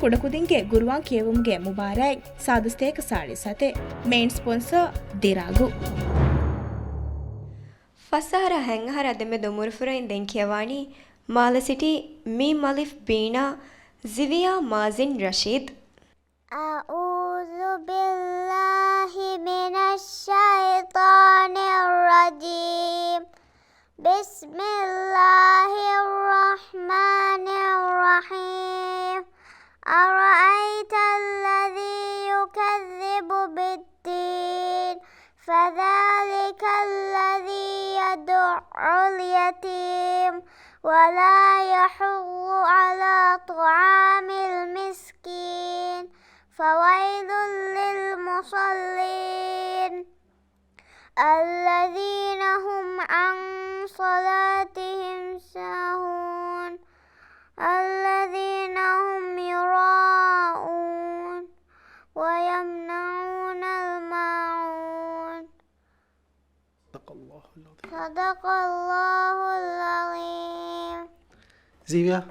ಫುಡಕುದಿಂಗೆ ಗುರುವಾಂ ಕೇವುಂಗೆ ಮುಬಾರಾಯ್ ಸಾದಸ್ತೇಕ ಸಾಳಿ ಸತೆ ಮೇನ್ ಸ್ಪಾನ್ಸರ್ ದಿರಾಗು ಫಸಾರ ಹೆಂಗಹರ ದೆಮೆ ದೊಮುರ್ಫುರೈನ್ ದೆನ್ ಕಿಯವಾಣಿ ಮಾಲ ಸಿಟಿ ಮೀ ಮಲಿಫ್ ಬೀಣಾ ಜಿವಿಯಾ ಮಾಜಿನ್ ರಶೀದ್ أعوذ بالله من الشيطان الرجيم بسم الله الرحمن الرحيم أرأيت الذي يكذب بالدين فذلك الذي يدع اليتيم ولا يحض على طعام المسكين فويل للمصلين الذين هم عن صلاتهم ساهون الذين هم يراءون ويمنعون الماعون صدق الله العظيم زيفيا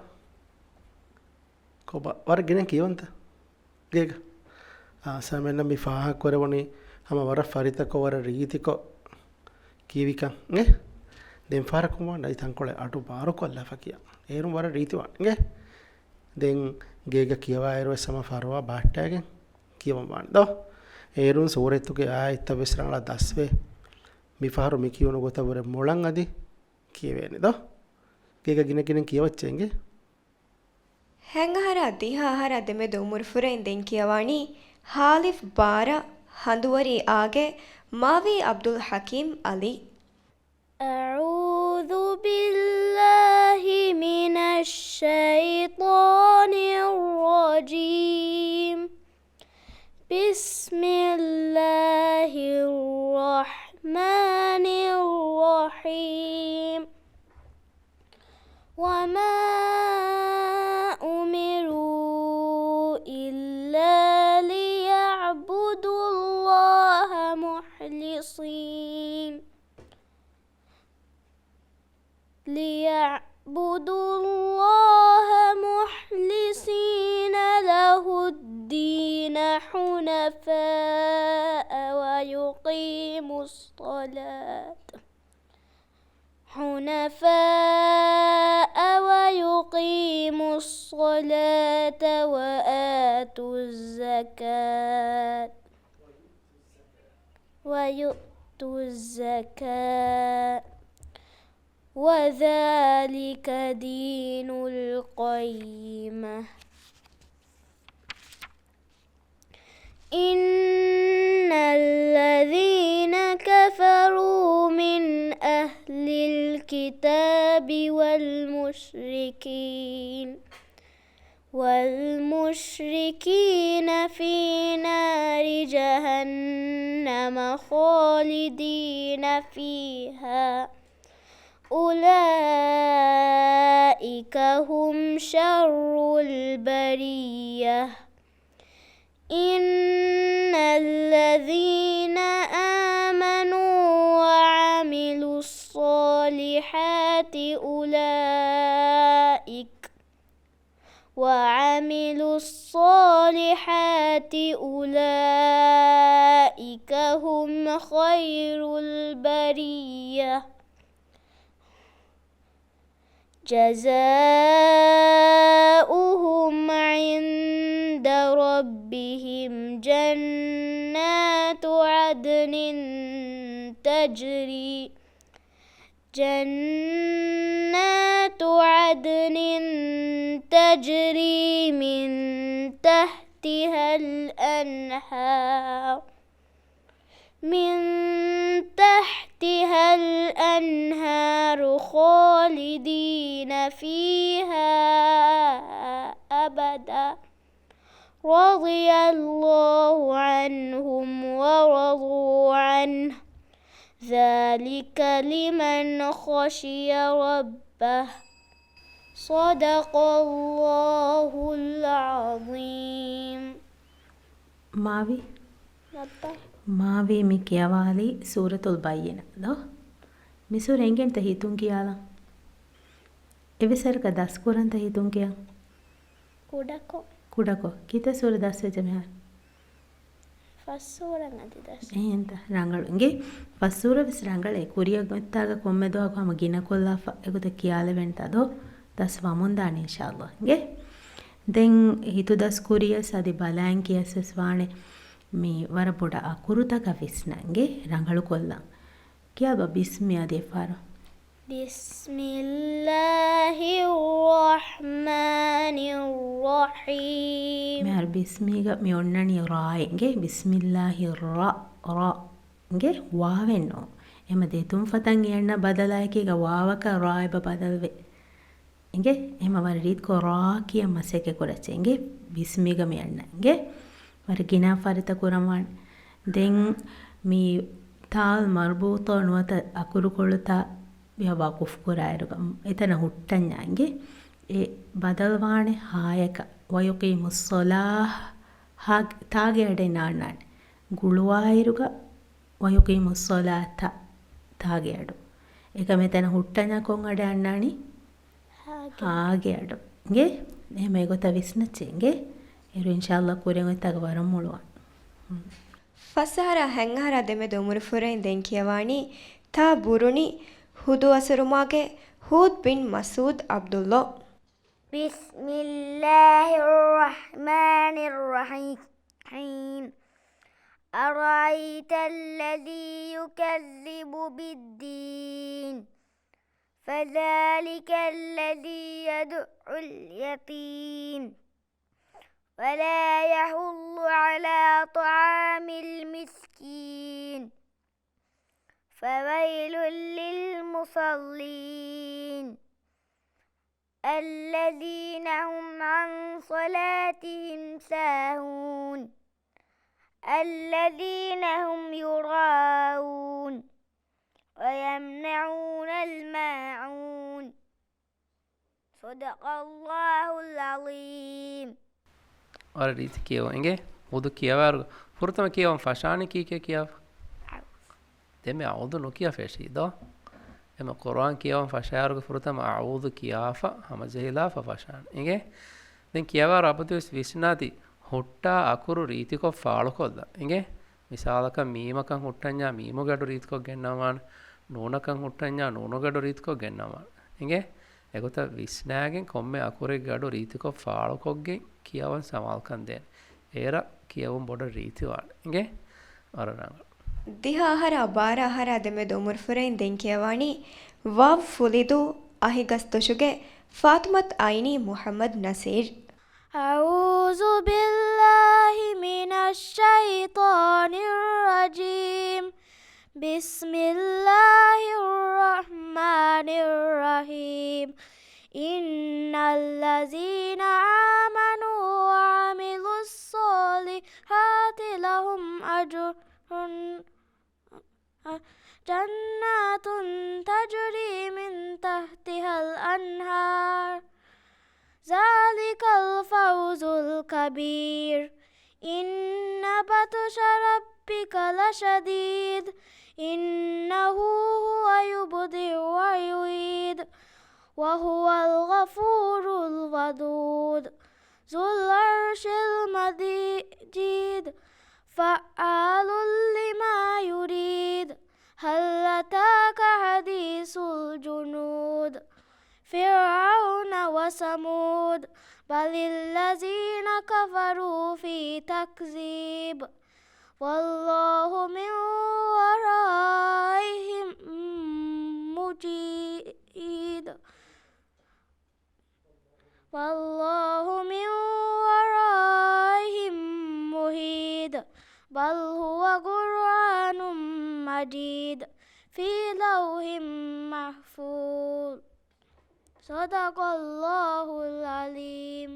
كوبا ورجنا كيونتا ගේක සාමෙන්න මේ ෆාහක් කරවනේ හැම වර ෆරිතක වර රීතික කීවිකන් නේ දෙන් ෆාරකුම නයි තංකොල අටු පාරක අල්ලාෆකියා ඒරුම් වර රීතිවා නේ දෙන් ගේක කියවා ඒරෝ සම ෆරවා බාට්ටාගෙන් කියවම් වන්ද ඒරුම් සෝරෙත්තුගේ ආයිත විශ්‍රාලා දස්වේ මේ ෆාරු මේ කියවන ගොත වර මොලන් අදි කියවෙන්නේ ද ගේක ගින කින කියවච්චෙන්ගේ ಹೆಂಗಹರ ದಿಹಾಹರ ದೆಮೆ ದೊಮುರ್ಫುರೈನ್ ದೆನ್ ಕಿಯವಾಣಿ ಹಾಲಿಫ್ ಬಾರ ಹಂದುವರಿ ಆಗೆ ಮಾವಿ ಅಬ್ದುಲ್ ಹಕೀಮ್ ಅಲಿ أعوذ بالله من الشيطان الرجيم بسم الله الرحمن الرحيم وما أمروا إلا ليعبدوا الله مخلصين له الدين حنفاء ويقيموا الصلاة وآتوا الزكاة وذلك دين القيمة إن الذين كفروا من أهل الكتاب والمشركين في نار جهنم خالدين فيها أولئك هم شر البرية إن الذين آمنوا وعملوا الصالحات أولئك هم خير البرية جزاؤهم عند ربهم جنات عدن تجري من تحتها الأنهار خالدين فيها أبدا رضي الله عنهم ورضوا عنه ذلك لمن خشي ربه صدق الله العظيم ಮಾವಿ ಮಿ ಕಿಯವಾಲಿ ಸೂರತುಲ್ ಬಯ್ಯಿನ ದೋ ಮಿಸೂರ್ ಎಂಗೆಂತ ಹಿತುಂ ಕಿಯಾಲ ಎವಿಸರ್ಕ ದಸ್ಕುರಂತ ಹಿತುಂ ಕಿಯ කුඩකෝ kita sura dasweja mehar ಫಸ್ಸೂರಂ ಅದಿದಸ್ ಎಂತ ರಂಗಳು ಇಂಗೆ ಫಸ್ಸೂರ ವಿಸ್ ರಂಗಳೇ ಕುರಿಯ ಗೊತ್ತಾಗ ಕೊಮ್ಮೆ ದೋ ಕಮ ಗಿನ ಕೊಲ್ಲಾಫ ಎಗುತ ಕಿಯಾಲೆ ವೆಂತ ಅದೋ ದಸ್ ವಮುಂದಾನಿ ಇನ್ಶಾಅಲ್ಲಾಹ್ ಇಂಗೆ ದೆನ್ ಹಿತು ದಸ್ ಕುರಿಯ ಸದಿ ಬಲಾಂ ಕಿಯಸಸ್ ವಾಣೆ ಮಿ ವರಪುಡ ಅಕುರುತಕ ವಿಸ್ನಂಗೆ ರಂಗಳು ಕೊಲ್ಲ ಕಿಯಾಬ ಬಿಸ್ಮಿ ಅದೇ ಫಾರ ಬಿಸ್ಮಿಲ್ಲಾಹಿರ್ ರಹ್ಮಾನಿರ್ ರಹೀಮ್ මෙහර බිස්මීග මේ ඔන්නනි රායෙන්ගේ බිස්මිල්ලාහි ರಾ ಗೆ ವಾವೆನ್ನೋ ಎಮ ದೇತುಂ ಫತಂ ಎಣ್ಣ ಬದಲಾಯಕಿಗ ವಾವಕ ರಾಯಬ ಬದಲ್ವೆ ಇಂಗೆ ಎಮ ವರ ರೀತ್ ಕೋ ರಾ ಕಿಯ ಮಸೆಕೆ ಕೊರಚೆ ಇಂಗೆ ಬಿಸ್ಮೀಗ ಮೆ ಎಣ್ಣ ಇಂಗೆ ವರ ಗಿನಾ ಫರಿತ ಕುರಮಾನ್ ದೆನ್ ಮೀ ತಾಲ್ ಮರ್ಬೂತ ನುವತ ಅಕುರು ಕೊಳುತ ಯವಾ ಕುಫ್ ಕುರಾಯರುಗ ಎತನ ಹುಟ್ಟಂಜಾಂಗೆ ಎ ಬದಲ್ವಾಣೆ ಹಾಯಕ ವಯುಕೀಮುಸ್ ಸಲಾಹ್ ಹಾಗೆ ತಾಗೆ ಅಡೆ ನಾಣ್ಣಾಣೆ ಗುಳುವಾಯಿರುಗ ವಯುಕೀಮುಸ್ ಸಲಾತ ತಾಗೆ ಅಡು ಈಗ ಮೆತನ ಹುಟ್ಟನ ಕೊಂಗಡೆ ಅಣ್ಣಾಣಿ ಹಾಗೆ ಅಡು ಹಿಂಗೆ ನೇಮೆ ಗೊತ್ತ ವಿಸ್ನಚ್ಚೆಂಗೆ ಇರು ಇನ್ಶಾಲ್ಲ ಕೂರೆಂಗೊತ್ತಾಗ ವರ ಮುಳುವ ಫಸಹರ ಹೆಂಗಹರ ದೆಮೆ ದೊಮುರು ಫುರೆನ್ ದೆನ್ ಕಿಯವಾಣಿ ತಾ ಬುರುಣಿ ಹುದು ಅಸರುಮಾಗೆ ಹೂದ್ ಬಿನ್ ಮಸೂದ್ ಅಬ್ದುಲ್ಲೋ بسم الله الرحمن الرحيم أرأيت الذي يكذب بالدين فذلك الذي يدعو اليتيم ولا يحض على طعام المسكين فويل للمصلين الذين هم عن صلاتهم ساهون الذين هم يراءون ويمنعون الماعون صدق الله العظيم और रीति किया होंगे वो तो किया वार फुर्त में किया फशाने की क्या किया ते में आउदो नो किया फैशी दो एम कुरान किया फशार को फुर्त में आउदो किया फा हम जहिला फशान इंगे देन किया वार अब तो इस विश्नाति ಹುಟ್ಟ ಅಕುರು ರೀತಿಕೊ ಫಾಳುಕೊಲ್ಲ ಹಿಂಗೆ ಮಿಸಾಲಕ ಮೀಮಕಂ ಹುಟ್ಟಂಜ ಮೀಮುಗಡು ರೀತಿಕೊ ಗೆನ್ನವಾನ್ ನೂನಕಂ ಹುಟ್ಟಂಜ ನೂನುಗಡು ರೀತಿಕೊ ಗೆನ್ನವಾನ್ ಹಿಂಗೆ ಎಗೊತ್ತ ವಿಸ್ನಾಗೆನ್ ಕೊಮ್ಮೆ ಅಕುರೆ ಗಡು ರೀತಿಕೊ ಫಾಳುಕೊಗ್ಗೆ ಕಿಯವನ್ ಸಮಾಲ್ಕನ್ ದೇನ್ ಏರ ಕಿಯವನ್ ಬೊಡ ರೀತಿವಾನ್ ಹಿಂಗೆ ಅರರಂಗ ದಿಹಾಹರ ಬಾರಾಹರ ದೆಮೆ ದೊಮುರ್ ಫುರೈನ್ ದೆನ್ ಕಿಯವಾಣಿ ವಾವ್ ಫುಲಿದು ಅಹಿಗಸ್ತುಶುಗೆ ಫಾತಿಮತ್ ಐನಿ ಮುಹಮ್ಮದ್ ನಸೀರ್ أعوذ بالله من الشيطان الرجيم بسم الله الرحمن الرحيم إن الذين آمنوا وعملوا الصالحات لهم أجر جنات تجري من تحتها الأنهار ذلك الفوز الكبير إن بطش ربك لشديد إنه هو يبدئ ويعيد وهو الغفور الودود ذو العرش المجيد فعال لما يريد هل أتاك حديث الجنود فرعون وثمود بل الذين كفروا في تكذيب والله من ورائهم مجيد والله من ورائهم محيط بل هو قرآن مجيد في لوح محفوظ صدق الله العليم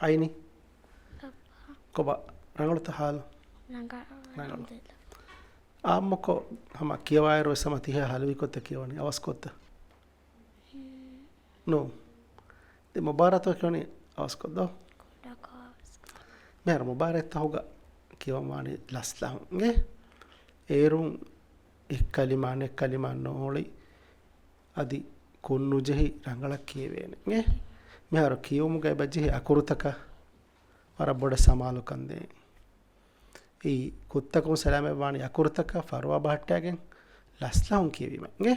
ಐನಿ ಕೊಬ ರಂಗಳತ ಹಾಲು ಆಮ್ಮಕೊ ಹಮ ಕಿಯವಾಯರು ಸಮತಿಹ ಹಲವಿ ಕೊತ್ತ ಕಿಯವನಿ ಅವಸ್ ಕೊತ್ತ ನೋ ದೆ ಮುಬಾರತ ಕಿಯವನಿ ಅವಸ್ ಕೊದ್ದ ಮೇರ ಮುಬಾರತ ಹೋಗ ಕಿಯವಮಾನಿ ಲಸ್ಲಾಂ ಗೆ ಏರುಂ ಇಕ್ಕಲಿಮಾನೆ ಕಲಿಮಾನ್ ನೋಳಿ ಅದಿ ಕುನ್ನು ಜಹಿ ರಂಗಳ ಕಿಯವೇನೆ ಗೆ ಮೇರ ಕಿಯವುಮುಗ ಬಜ್ಜಿ ಅಕುರುತಕ ವರ ಬೊಡ ಸಮಾಲು ಕಂದೆ ಈ ಕುತ್ತಕಂ ಸಲಾಮೆ ವಾಣಿ ಅಕುರ್ತಕ ಫರ್ವಾ ಬಹಟ್ಟಾಗೆನ್ ಲಸ್ಲಾಂ ಕಿವಿಮಂಗೆ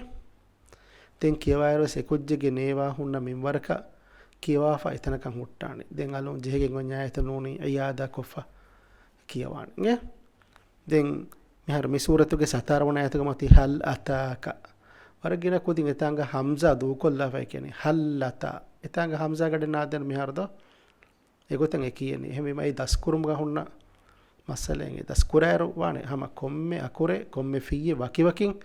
ದೆನ್ ಕಿಯವಾಯರು ಸೆಕುಜ್ಜೆಗೆ ನೇವಾ ಹುಣ್ಣ ಮಿಂವರಕ ಕಿಯವಾಫಾ ಇತನಕಂ ಹುಟ್ಟಾಣಿ ದೆನ್ ಅಲುಂ ಜೆಹೆಗೆ ಗೊನ್ಯಾಯತ ನೂನಿ ಅಯ್ಯಾದ ಕೊಫ ಕಿಯವಾಣಿಗೆ ದೆನ್ ಮಿಹರ್ ಮಿಸೂರತುಗೆ ಸತಾರವಣ ಆಯತಗ ಮತಿ ಹಲ್ ಅತಾಕ ವರಗಿನ ಕುದಿ ಎತಾಂಗ ಹಮ್ಜಾ ದೂಕೊಲ್ಲ ಫೈಕೆನಿ ಹಲ್ಲತ ಎತಾಂಗ ಹಮ್ಜಾ ಗಡೆ ನಾದೆನ್ ಮಿಹರ್ದೋ ಎಗೊತಂ ಎಕಿಯನಿ ಎಹೆ ಮೈ ದಸ್ಕುರುಮ್ಗ ಹುಣ್ಣ ಮಸಲೆಂಗೆ ದಸ್ಕುರಾರು ವಾಣೆ ಹಮ ಕೊಮ್ಮೆ ಅಕುರೆ ಕೊಮ್ಮೆ ಫಿಯೆ ವಕಿವಕಿನ್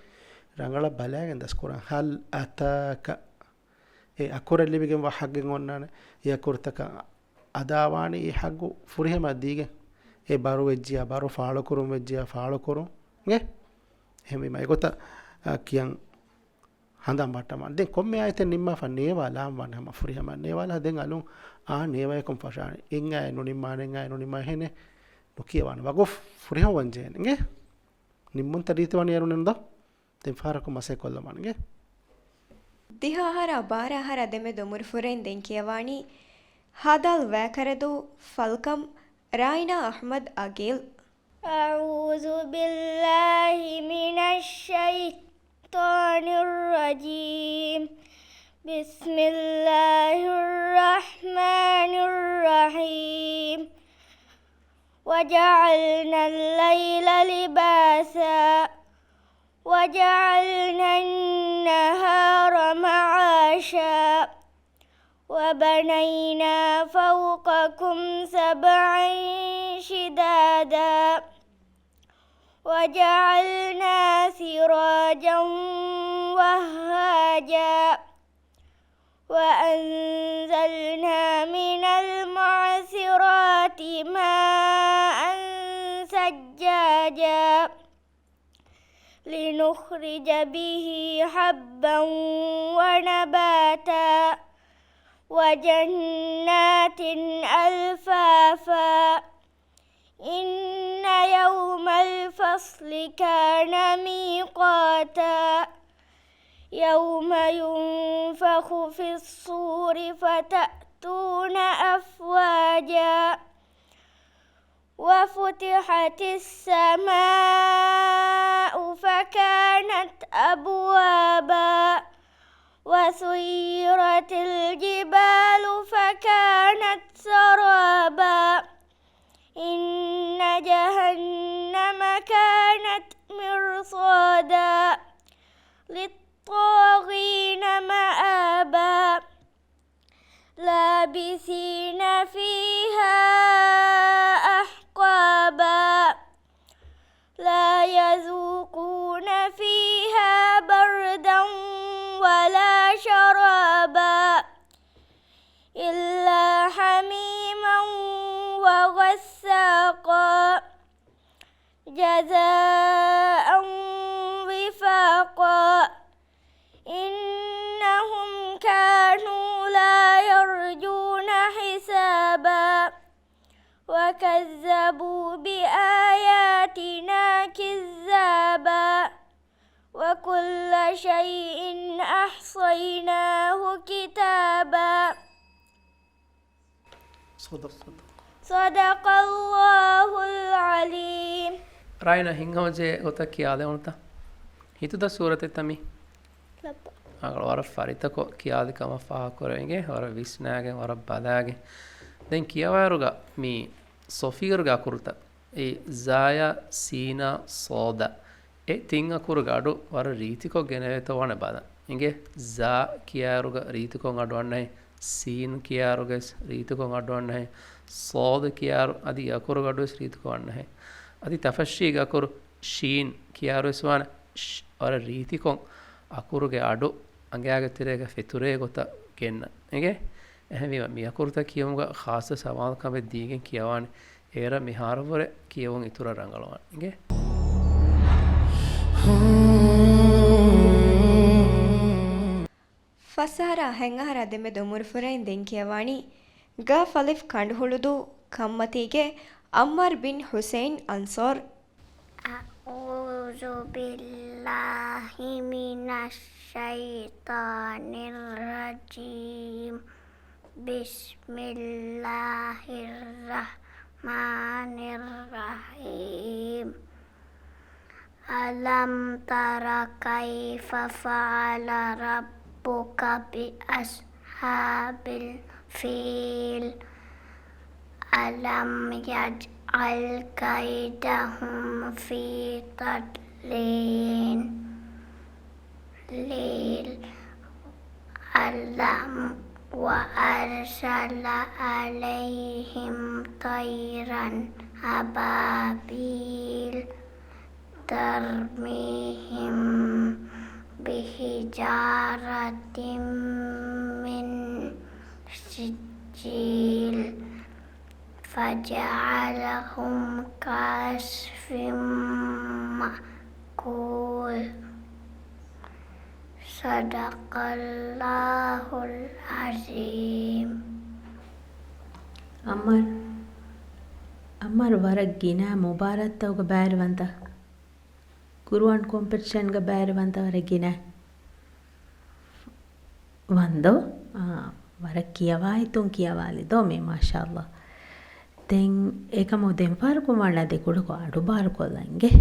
ರಂಗಳ ಬಲಾಗೆನ್ ದಸ್ಕುರ ಹಲ್ ಅತಾಕ ಎ ಅಕುರೆಲ್ಲಿಬಿಗೆನ್ ವಹಗ್ಗೆನ್ ಒನ್ನಾನೆ ಎ ಅಕುರ್ತಕ ಅದಾವಾಣಿ ಎ ಹಗ್ಗು ಫುರಿಹೆಮ ದೀಗೆ ಎ ಬರು ವೆಜ್ಜಿಯ ಬರು ಫಾಳು ಕುರುಂ ವೆಜ್ಜಿಯ ಫಾಳು ಕುರುಂ ಗೆ ಎಹೆ ಮೈ ಗೊತ್ತ ಕಿಯನ್ ಹಂದಂ ಬಟ್ಟಮ ದೆನ್ ಕೊಮ್ಮೆ ಆಯ್ತೆ ನಿಮ್ಮ ಫ ನೇವಾಲ ವಾಣೆ ಹಮ ಫುರಿಹೆಮ ನೇವಾಲ ದೆನ್ ಅಲು ಆ ನೇವಾಯಕಂ ಫಶಾಣಿ ಇಂಗಾಯ ನುನಿಮ್ಮ ಹೆನೆ ನುಕಿಯವಾನ ವಗು ಫುರಿಹಂ ವಂಜೆನಿಗೆ ನಿಮ್ಮುಂತ ರೀತಿವಾಣಿ ಯಾರು ನಿಂದ ದೆನ್ ಫಾರಕು ಮಸೆ ಕೊಲ್ಲಮನಿಗೆ ದಿಹಾಹರ ಬಾರಾಹರ ದೆಮೆ ದೊಮುರ್ ಫುರೆನ್ ದೆನ್ ಕಿಯವಾಣಿ ಹಾದಾಲ್ ವ್ಯಾಕರೆದು ಫಲ್ಕಂ ರಾಯ್ನಾ ಅಹ್ಮದ್ ಅಗೇಲ್ أعوذ بالله من الشيطان الرجيم بسم الله الرحمن الرحيم وجعلنا الليل لباسا وجعلنا النهار معاشا وبنينا فوقكم سبعا شدادا وجعلنا سراجا وهاجا وأنزلنا من المعصرات ماء ثجاجا لنخرج به حبا ونباتا وجنات ألفافا إن يوم الفصل كان ميقاتا يوم ينفخ في الصور فتأتون أفواجا وفتحت السماء فكانت أبوابا وسيرت الجبال فكانت سرابا إن جهنم كانت مرصادا للطاغين مآبا لابسين فيها أحقابا لا يذوقون فيها بردا ولا شرابا إلا حميما وغساقا جزاء وفاقا إنهم كانوا لا يرجون حسابا وكذبوا بآياتنا كذابا وكل شيء أحصيناه كتابا صدق الله العليم ರಾಯ್ನ ಹಿಂಗವಜೆ ಗೊತ್ತ ಕಿಯಾದೆ ಉಂತ ಹಿತುದ ಸೂರತೆ ತಮಿ ಅಗಳ ವರ ಫರಿತಕೊ ಕಿಯಾದಿ ಕಮ ಫಾಹ ಕೊರೆಗೆ ವರ ವಿಸ್ನಾಗೆ ವರ ಬದಾಗೆ ದೆನ್ ಕಿಯವಾರುಗ ಮೀ ಸೊಫೀರ್ಗ ಕುರುತ ಈ ಜಾಯ ಸೀನಾ ಸೋದ ಎ ತಿಂಗ ಕುರುಗ ಅಡು ವರ ರೀತಿಕೊ ಗೆನೆವೆತ ವಣ ಬದ ಹಿಂಗೆ ಜಾ ಕಿಯಾರುಗ ರೀತಿಕೊ ಅಡುವಣ್ಣೆ ಸೀನ್ ಕಿಯಾರುಗ ರೀತಿಕೊ ಅಡುವಣ್ಣೆ ಸೋದ ಕಿಯಾರು ಅದಿ ಅಕುರುಗ ಅಡು ರೀತಿಕೊ ಅಣ್ಣೆ ಅದಿ ತಫಶೀಗ ಅಕುರು ಶೀನ್ ಕಿಯಾರು ಇಸ್ವಾನ ಅವರ ರೀತಿಕೊಂ ಅಕುರುಗೆ ಅಡು ಅಂಗ್ಯಾಗ ತಿರೇಗ ಫೆತುರೇ ಗೊತ್ತ ಗೆನ್ನ ಹಿಂಗೆ එහෙම මේ අකුරුත කියමුග ખાસ සමාල්කම දීගෙන් කියවන්නේ ඒර මිහාරවර කියවුන් ඉතුර රංගලවන්නේ ඉගේ ಫಸಹರ ಹೆಂಗಹರ ದೆಮೆ ದೊಮುರ್ ಫುರೈನ್ ದೆನ್ ಕಿಯವಾಣಿ ಗ ಫಲಿಫ್ ಕಂಡುಹುಳುದು ಕಮ್ಮತಿಗೆ ಅಮ್ಮರ್ ಬಿನ್ ಹುಸೈನ್ ಅನ್ಸಾರ್ أعوذ بالله من الشيطان الرجيم بسم الله الرحمن الرحمن الرحيم ألم تر كيف فعل ربك بأصحاب الفيل ألم يجعل كيدهم في تضليل ألم وأرسل عليهم طيرا أبابيل ترميهم بحجارة من سجيل فجعلهم كعصف مأكول صدق الله العظيم ಅಮ್ಮರ್ ವರಗ್ ಗಿನ ಮುಬಾರತ್ತವಗ ಬ್ಯಾರವಂತ ಕುರುವನ್ ಕಾಂಪಿಟಿಷನ್ಗ ಬ್ಯಾರವಂತ ವರಗ್ ಗಿನ ವಂದೋ ವರಗ್ ಕಿಯವಾಯಿತು ಕಿಯವಾಲಿದೋ ಮೇ ಮಾಶಾಅಲ್ಲಾ ತೆಂ ಏಕಮೋ ದೆಂ ಪಾರ್ಕು ಮಾಡದೆ ಕುಡುಕೋ ಅಡು ಬಾರ್ಕೊಲ್ಲಂಗೆ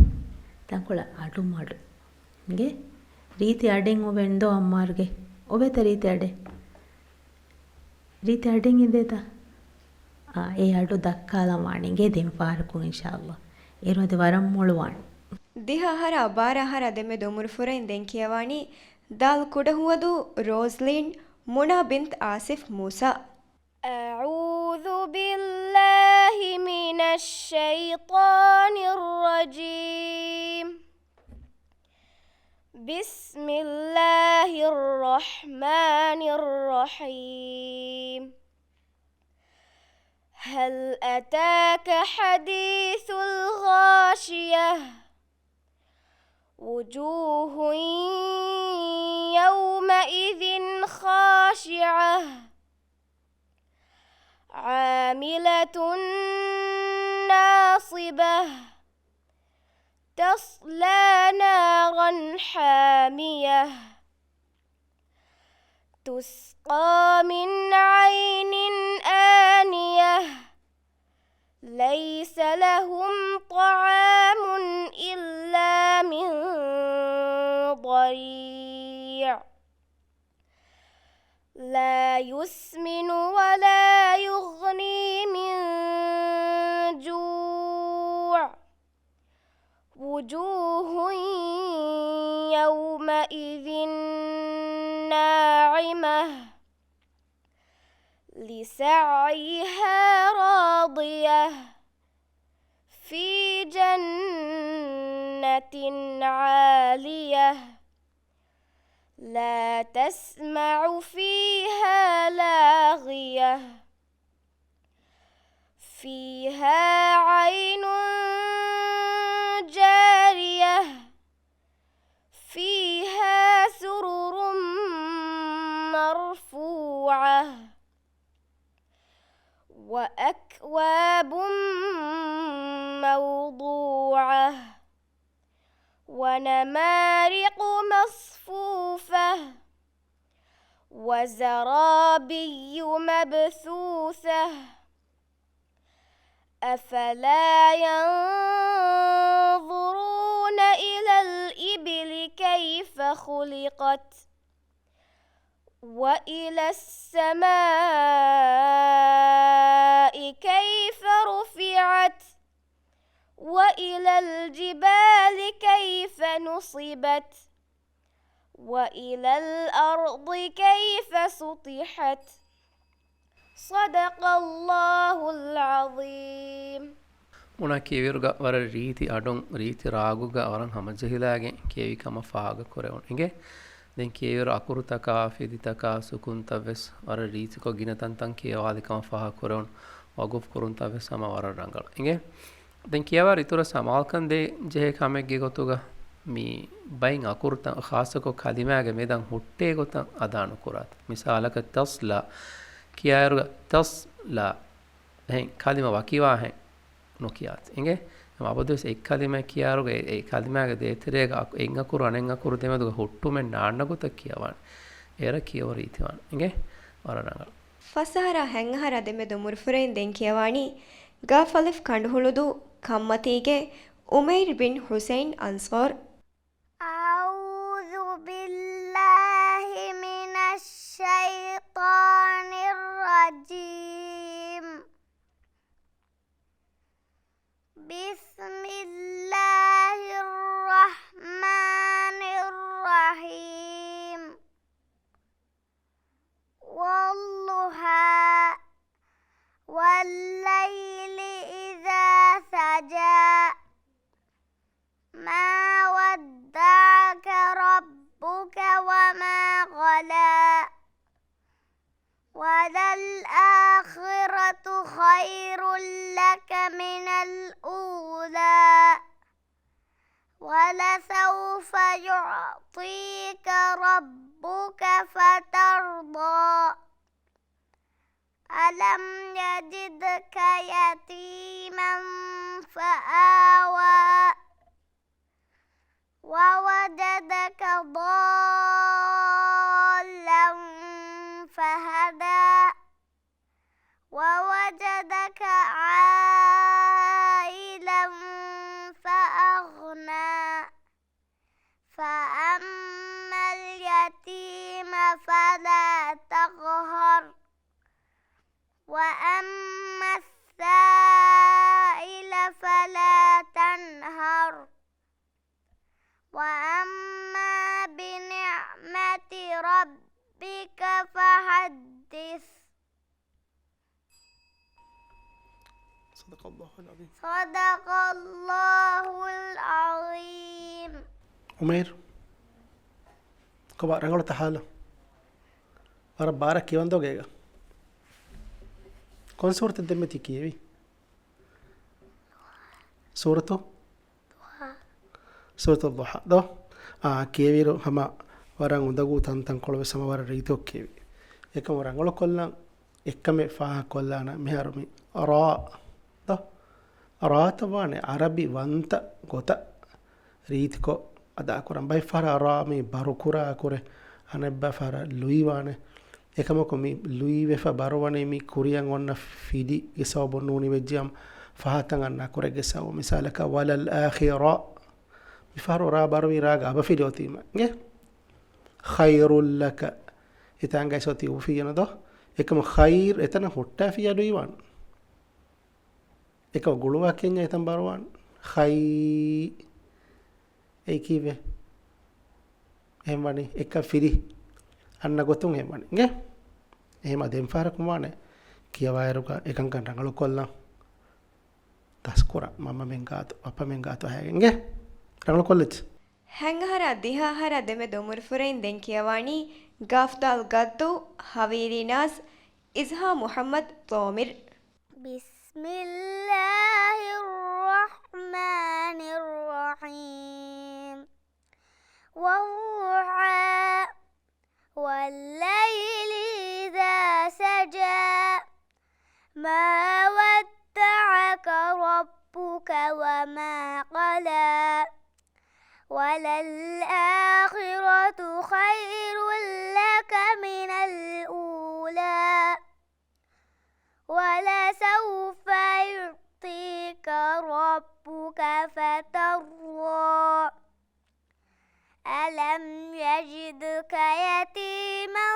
ತಂಕೊಳ ಅಡು ಮಾಡು ಹಂಗೆ ರೀತಿ ಅಡೆಂಗ್ ಒವೆಂದೋ ಅಮ್ಮಾರ್ಗೆ ಒವೆತ ರೀತಿ ಅಡೆಂಗಿಂದೇತ ඒ අඩු දක්කාලා ವಾಣಿಗೆ ದೆಂ ಪಾರ್ಕು ಇನ್ಶಾಅಲ್ಲಾ ಏರೋದೆ ವರಂ ಮುಳುವಾಣಿ ದಿಹಹರ ಅಬಾರಹರ ದೆಮೆ ದೊಮುರು ಫುರೈನ್ ದೆಂ ಕಿಯವಾಣಿ ದಾಲ್ ಕುಡಹುವದು ರೋಸ್ಲಿನ್ ಮುನಾ ಬಿಂತ್ ಆಸಿಫ್ ಮೂಸಾ أعوذ بالله من الشيطان الرجيم بسم الله الرحمن الرحيم هل أتاك حديث الغاشية وجوه يومئذ خاشعة عاملة ناصبة تصلى نارا حامية تسقى من عين آنية ليس لهم طعام إلا من ضريع لا يسمن ولا يغني من جوع وجوه يومئذ ناعمة لسعيها راضية في جنة عالية لا تسمع فيها لاغية فيها عين جارية فيها سرر مرفوعة وأكواب موضوعة ونمارق مصفوفة وزرابي مبثوثة أفلا ينظرون إلى الإبل كيف خلقت وإلى السماء كيف رفعت وإلى الجبال كيف نصبت وإلى الأرض كيف سطحت صدق الله العظيم ಮುನ ಕೇವಿರುಗ ವರ ರೀತಿ ಅಡೊಂ ರೀತಿ ರಾಗುಗ ಅವರಂ ಹಮ ಜಹಿಲಾಗೆ ಕೇವಿ ಕಮ ಫಾಗ ಕೊರೆವನ್ ಹಿಂಗೆ ದೆನ್ ಕೇವಿರು ಅಕುರುತಕ ಫಿದಿತಕ ಸುಕುಂತವೆಸ್ ವರ ರೀತಿ ಕೊ ಗಿನತನ್ ತನ್ ಕೇವಾದಿ ಕಮ ಫಾಗ ಕೊರೆವನ್ ವಗುಫ್ ಕುರುಂತವೆಸ್ ಸಮ ವರ ರಂಗಳ ಹಿಂಗೆ ದೆನ್ ಕೇವರ ಇತುರ ಸಮಾಲ್ಕನ್ ದೆ ಜೆಹೆ ಕಾಮೆಗ್ಗೆ ಗೊತುಗ ಮಿ ಬೈನ್ ಅಕುರುತ ಖಾಸಕೊ ಕಲಿಮಾಗೆ ಮೇದಂ ಹುಟ್ಟೆ ಗೊತ ಅದಾನು ಕುರಾತ್ ಮಿಸಾಲಕ ತಸ್ಲಾ ಕಿಯಾರುಗ ತಸ್ಲಾ ಹೆಂ ಕಲಿಮ ವಕಿವಾ ಹೆಂ නොකියාත් එගේ අපදෙස් එක් කලිමක් කියාරුගේ ඒ කලිමගේ දේතරේක එංග කුරු අනෙංග කුරු දෙමදුක හොට්ටුමෙන් නාන්නගොත කියවන එර කියව රීතිවන එගේ වරණග ಫಸಹರ ಹೆಂಗಹರ ದೆಮೆ ದೊಮುರು ಫುರೈನ್ ದೆಂ ಕಿಯವಾಣಿ ಗಾಫಲಿಫ್ ಕಂಡುಹುಳುದು ಕಮ್ಮತಿಗೆ ಉಮೈರ್ ಬಿನ್ ಹುಸೈನ್ ಅನ್ಸಾರ್. أعوذ بالله من الشيطان الرجيم. بسم الله الرحمن الرحيم. والضحى والليل إذا سجى ما ودعك ربك وما قلى وللآخرة خير لك من الأولى ولسوف يعطيك ربك فترضى ألم يجدك يتيما فآوى ووجدك ضالا فهدى ووجدك عائلا فأغنى فأما اليتيم فلا تقهر وأما السائل فلا تنهر وأما بنعمة ربك فحدث. صدق الله العظيم. صدق الله العظيم. عمير كبار رنگلو تحالة ورا بارك كيوان دوغيغا كون سورة الدمتي كيوي سورة الضحى دو كيويرو هما وران ودغو تن كولو سموار ريتو كيوي එකම රංගල කොල්ලන් එක්කම ෆාහ කොල්ලාන මෙහරමි අරා ද අරාතවානේ අරබි වන්ත ගොත රීතිකෝ අදා කරන් බයි ෆාර අරාමි බරුකුරා කුරේ අනෙබ්බ ෆාර ලුයිවානේ එකම කොමි ලුයි වෙෆ බරවනේ මි කුරියන් වන්න ෆිඩි ඉසව බොන්නූනි වෙජ්ජම් ෆාහතන් අන්න කුරේ ගසව මිසාලක වලල් ආඛිරා මිෆාර රා බරවි රාග අබ ෆිඩෝතිම ගේ ඛෛරුල් ලක ඉතංගයි සොති උෆියනද එකම ඛෛර් එතන හොට්ටා ෆියඩුයිවන් එක ගුළුවක් කියන්නේ එතන බරවන් ඛයි ඒ කීවේ එහෙමනේ එක ෆිරි අන්න ගොතුන් එහෙමනේ ගේ එහෙම දෙම් ෆාරකුම වනේ කියවයරුක එකන් කන් රංගල කොල්ලා තස්කුර මම මෙන් ගාතු අප මෙන් ගාතු හැගෙන් ගේ රංගල කොල්ලච් ಹೆಂಗಹರ ದಿಹಾಹರ ದೆಮೆ ದೊಮುರ್ಫುರೈನ್ ದೆನ್ ಕಿಯವಾಣಿ ಗಾಫ್ದಾಲ್ ಗದ್ದು ಹವೀರಿನಾಸ್ ಇಜ್ಹಾ ಮುಹಮ್ಮದ್ ತೋಮಿರ್. ಬಿಸ್ಮಿಲ್ಲಾಹಿರ್ರಹ್ಮಾನಿರ್ರಹೀಂ. والضحى والليل إذا سجى ما ودعك ربك وما قلى وللآخرة خير لك من الأولى ولسوف يعطيك ربك فترضى ألم يجدك يتيما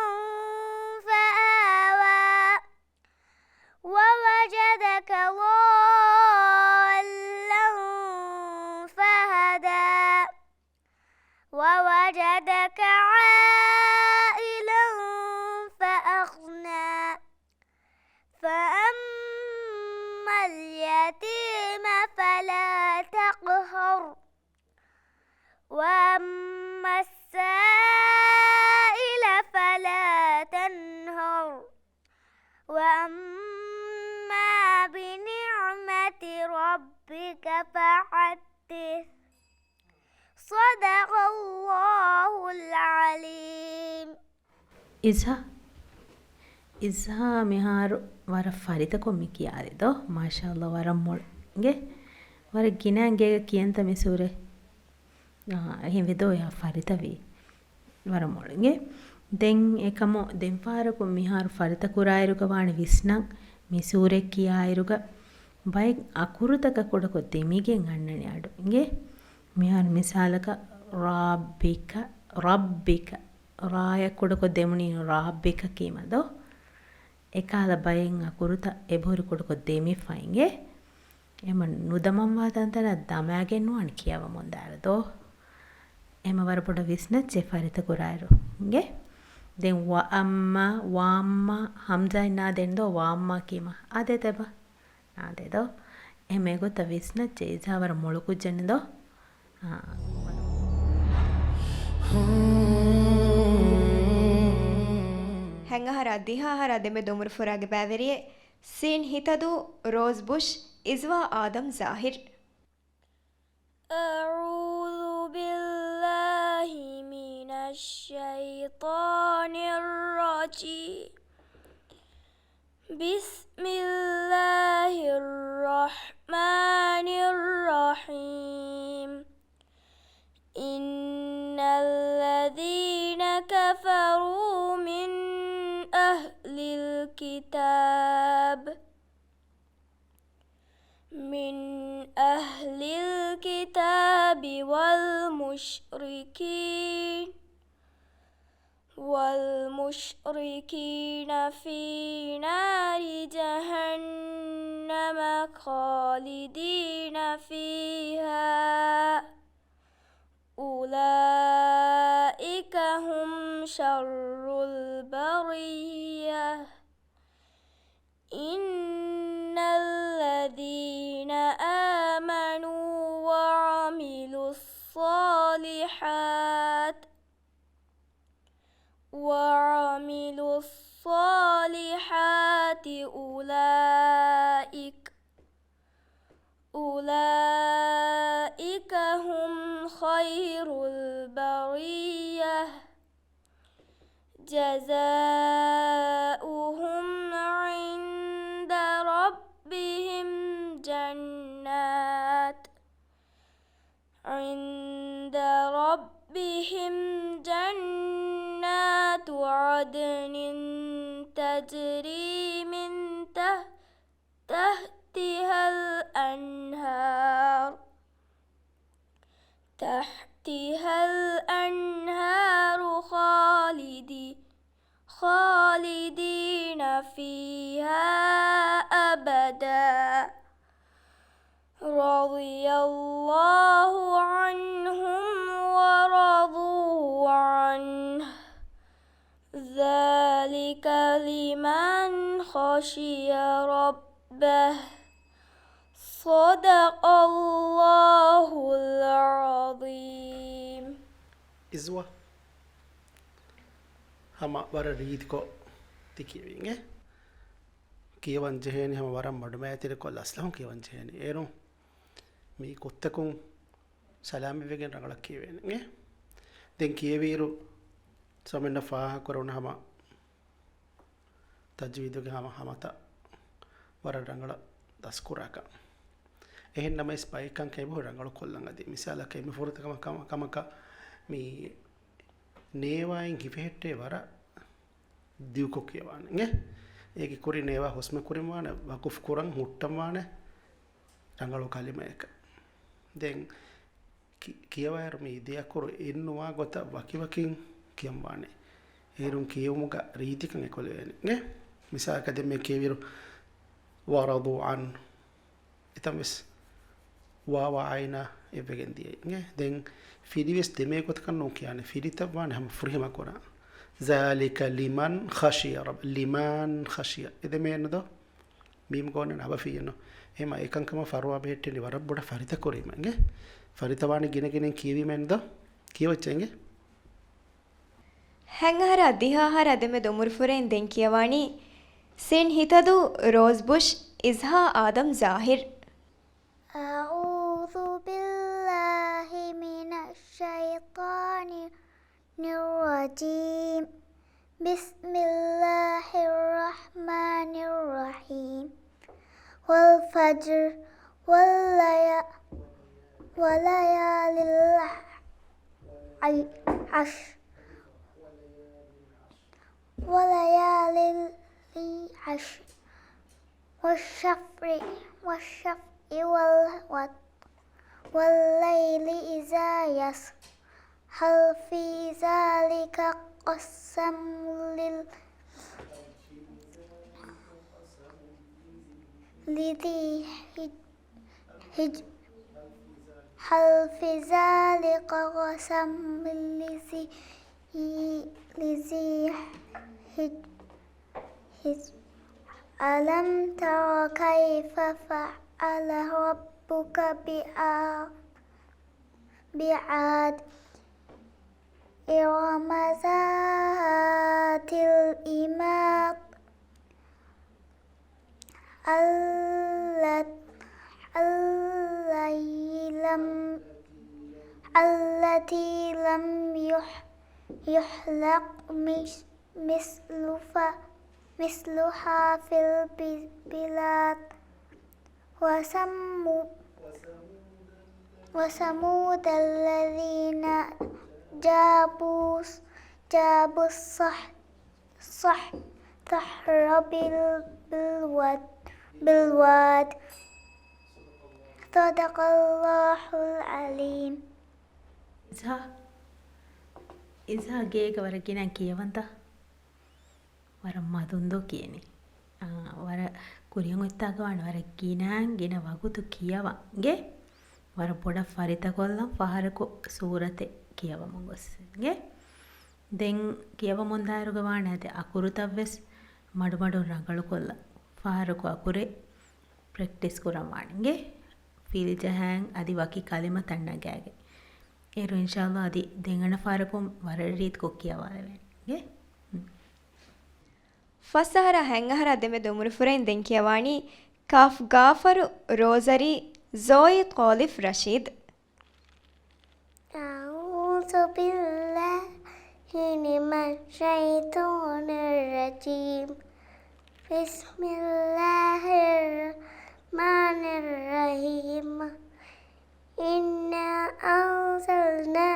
فآوى ووجدك ضالا فهدى ووجدك عائلا فأغنى فأما اليتيم فلا تقهر وأما السائل فلا تنهر وأما بنعمة ربك فحدث. صدق الله العليم. ඉස්හා මෙහාරු වර ෆරිත කොම්මි කියාදෙද මාෂාල්ලා වරම් මොල්ගේ වර ගිනාගේ කියන්ත මෙසූරේ එහෙන් වෙදෝ යා ෆරිත වේ වර මොල්ගේ දෙන් එකම දෙන් පාරකො මිහාරු ෆරිත කුරායරුක වාණ විස්නං මෙසූරේ කියායරුක ಬೈಕ್ ಅಕುರುತಕ ಕೊಡಕೊತ್ತೆ ಮೀಗೆಂಗೆ ಅಣ್ಣನೆ ಆಡು ಹಿಂಗೆ ಮಿಹಾರ್ ಮಿಸಾಲಕ ರಬ್ಬಿಕ ರಾಯ ಕೊಡಕೊದ್ದೆಮು ನೀನು ರಾಬ್ಬಿಕ ಕೀಮದೋ ಎಕಾಲ ಬಯಂ ಅಕುರುತ ಎಬೋರು ಕೊಡಕೊದ್ದೆ ಮಿಫಾಯಿಂಗೆ එම නුදමම්වාතන්තර දමයාගෙන් වුවන් කියව මොන්දාරදෝ එම වරපොඩ විස්නත් චෙෆරිත කුරායරු ගේ දෙන් වාම්ම හම්සයිනා දෙන්දෝ වාම්මා කීම අදේ තෙබ ආදේදෝ එම ගොත විස්නත් චේසාවර මොලකු ජෙන්නදෝ ಹೆಂಗಹರ ದಿಹಾಹರ ದೆಮೆ ದೊಮುರು ಫುರಾಗೆ ಬ್ಯಾವೆರಿಯೆ ಸೀನ್ ಹಿತದು ರೋಸ್ ಬುಷ್ ಇಜ್ವಾ ಆದಮ್ ಜಾಹಿರ್ أعوذ بالله من الشيطان الرجيم بسم الله الرحمن الرحيم إن الذين كفروا من أهل الكتاب والمشركين في نار جهنم خالدين فيها أولئك هم شر البرية إن الذين آمنوا وعملوا الصالحات أولئك هم خير البرية جزاؤهم عند ربهم جنات عدن تجري من تحتها الأنهار خالدين فيها أبدا رضي الله عنهم ورضوا عنه ذلك لمن خشي ربه صدق الله العظيم ඉස්වා හම වර රීතිකෝ තිකියවිගේ කියවන් ජෙහෙනි හම වරම් මඩුම ඇතිරකො ලස්ලහුන් කියවන් ජෙහෙනි ඒරු මේ කොත්තකුන් සලාමි වෙගෙන් රඟලක් කියවෙනගේ දෙන් කියවීරු සමෙන්න්න ෆාහ කරවුණ හම තජ්වීදුගේ හමත වර රඟල දස්කුරාක එහෙන් නමයි ස්පයිකන් කැබහු රඟල කොල්ලඟදී මිසාලක එම ෆොරතකම කමක මේ නේවායින් හිපෙහෙට්ටේ වර දියුකො කියවන්නේ ඒක කුරි නේවා හොස්ම කුරිමාන වකුෆ් කුරන් හුට්ටමාන රඟලු කලිම එක දැන් කියවයර මේ දෙයක්කුරු එන්නවා ගොත වකිවකින් කියම්වානේ ඒරුන් කියවමුග රීතිකන් එකොලවෙන්නේ මිසාකද මේ කියවිරු වරදු අන් ඉතම්ස් වාවායින එවගෙන්දියේ දැන් ෆිරිවෙස් දෙමේ කොතකන් නෝ කියන්නේ ෆිරිතවාන හැම ෆුරිහම කොරා ذلك لمن خشي رب لمن خشي إذا ما يندو ميم قولنا نبى فيه إما إيكان كما فروا بيتني ورب بودا فريتا كوري مانجه فريتا واني جينا كيوي مندو كيو چنگه ಹೆಂಗಹರ ದಿಹಾಹರ ದೆಮೆ ದೊಮುರು ಫುರೆನ್ ದೆನ್ ಕಿಯವಾಣಿ ಸಿನ್ ಹಿತದು ರೋಸ್ ಬುಷ್ ಇಜ್ಹಾ ಆದಮ್ ಜಾಹಿರ್ أعوذ بالله من الشيطان الرجيم بسم الله الرحمن الرحيم والفجر وليال العشر والشفع والشفع والوتر والليل إذا يسر هل في ذلك قسم لذي حجر هل في ذلك قسم لذي حجر ألم تر كيف فعل ربك بعاد إرم ذات العماد التي لم يخلق مثلها في البلاد وثمود الذين جابوا الصخر بالواد صدق الله العليم. ඉසා ගේක වර ගෙනන් කියවන්ත වර මදුන්දෝ කියනේ වර කුරියන් ඔත්තාගවන වර ගිනන් ගෙන වගුතු කියවන්ගේ වර පොඩ ෆරිත කොල්ලම් පහරකු සූරතේ කියවමු ගොස්ගේ දෙන් කියව මොන්දාරුගවාන ඇති අකුරුතව්වෙස් මඩුමඩු රඟලු කොල්ල පහරකු අකුරේ ප්‍රෙක්ටිස් කුරමාන්ගේ ෆිල් ජහන් අදි වකි කලිම තන්නගෑගේ ඒරු ඉන්ෂාල්ලා අදි දෙංගන ෆාරකුම් වර රීත් කොක්කියවාලවෙන්ගේ ಫಸಹರ ಹೆಂಗಹರ ದೆಮೆ ದೊಮುರು ಫುರೆನ್ ದೆಂಕಿಯವಾಣಿ ಕಾಫ್ ಗಾಫರು ರೋಸರಿ ಝೋಯಿ ಕೋಲಿಫ್ ರಶೀದ್. أعوذ بالله من الشيطان الرجيم بسم الله الرحمن الرحيم إنا أنزلنا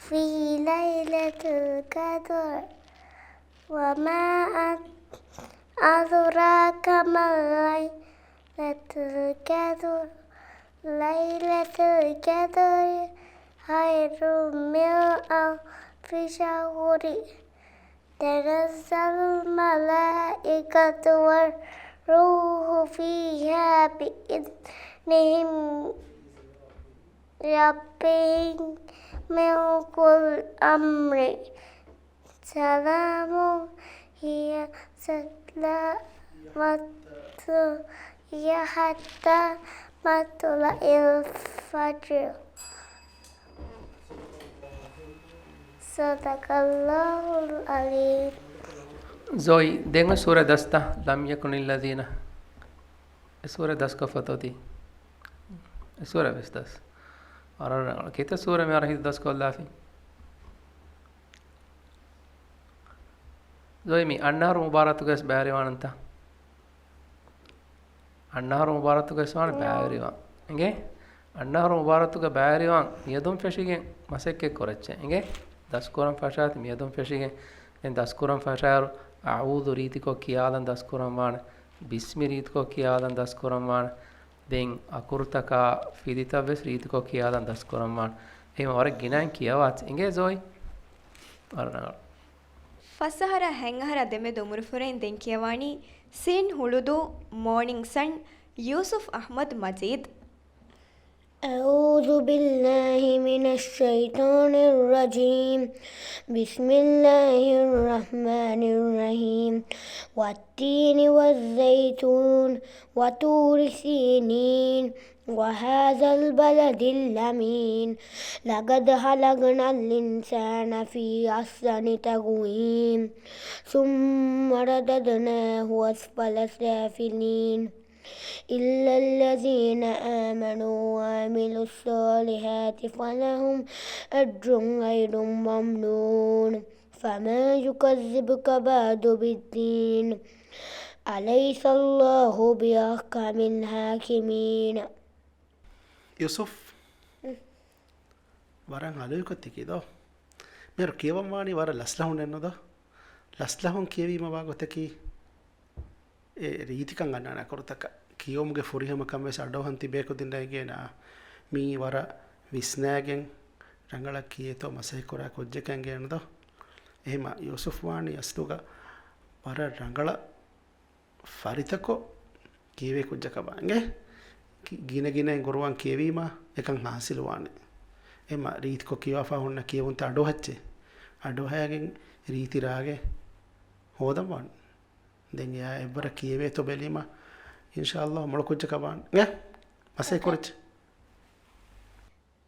في ليلة القدر وما أدراك ما ليلة القدر ليلة القدر خير من ألف شهر تنزل الملائكة والروح فيها بإذنهم ربهم من كل أمر سلام هي حتى مطلع الفجر صدق الله العليم. زوي دينغ سورة دستا لم يكن الذين سورة دسك فتوتي سورة بس دس और कितने सूरह में आ रही 10 को अल्लाह फी जोइमी अन्नार मुबारक गस बैरिवानंता अन्नार मुबारक गस वान बैरिवान इंगे अन्नार मुबारक ग बैरिवान यदुम फशिगे मसके कोरच्चे इंगे 10 कोरम फशात यदुम फशिगे इन 10 कोरम फशार अऊदु रीति को कियादन 10 कोरम वान बिस्मि रीति को कियादन 10 कोरम वान දෙන් අකුරුතක ෆිදිතවස් රීතිකෝ කියාදන් දස් කොරම්මාන් එහෙම වර ගිනන් කියවත් ඉංගේ zoy වරනගල ಫಸಹರ ಹೆಂಗಹರ ದೆಮೆ ದೊಮುರು ಫುರೆನ್ ದೆಂಕಿಯವಾಣಿ ಸಿನ್ ಹುಳುದು ಮಾರ್ನಿಂಗ್ ಸನ್ ಯೂಸುಫ್ ಅಹ್ಮದ್ ಮಜೀದ್. أعوذ بالله من الشيطان الرجيم بسم الله الرحمن الرحيم والتين والزيتون وطور سينين وهذا البلد الأمين لقد خلقنا الإنسان في أحسن تقويم ثم رددناه أسفل سافلين إلا الذين آمنوا وعملوا الصالحات فلهم أجر غير ممنون فما يكذبك بعد بالدين أليس الله بأحكم الحاكمين. يوسف වරන් අලුයකොත්තිකේද මෙර කියවම් වානි වර ලස්ලහුන් එන්නද ලස්ලහුන් කියවීම වාගොතකි ඒ රීතිකන් ගන්නන කරතක කියවමුගේ ෆුරිහමකම් වෙස් අඩෝහන් තිබේකොදින්නයිගේන මී වර විස්නෑගෙන් රංගලක් කියේතෝ මසෙකුරා කොජ්ජකැන්ගේනද එහෙම යුසුෆ් වානි අස්තුග වර රංගල ෆරිතකෝ කියවේ කොජ්ජකබාන්ගේ ගිනගිනෙන් ගොරුවන් කියවීම එකන් හාසිලුවානේ එම රීතිකො කියවෆා හොන්න කියවුන්ත අඩෝහච්චේ අඩෝහයගෙන් රීතිරාගේ හෝදමවන් දෙන් යා එබ්බර කියවේ තො බැලීම ඉන්ෂාල්ලාහ් මොළ කොජ්ජකබාන් ගේ මසෙකුරච්ච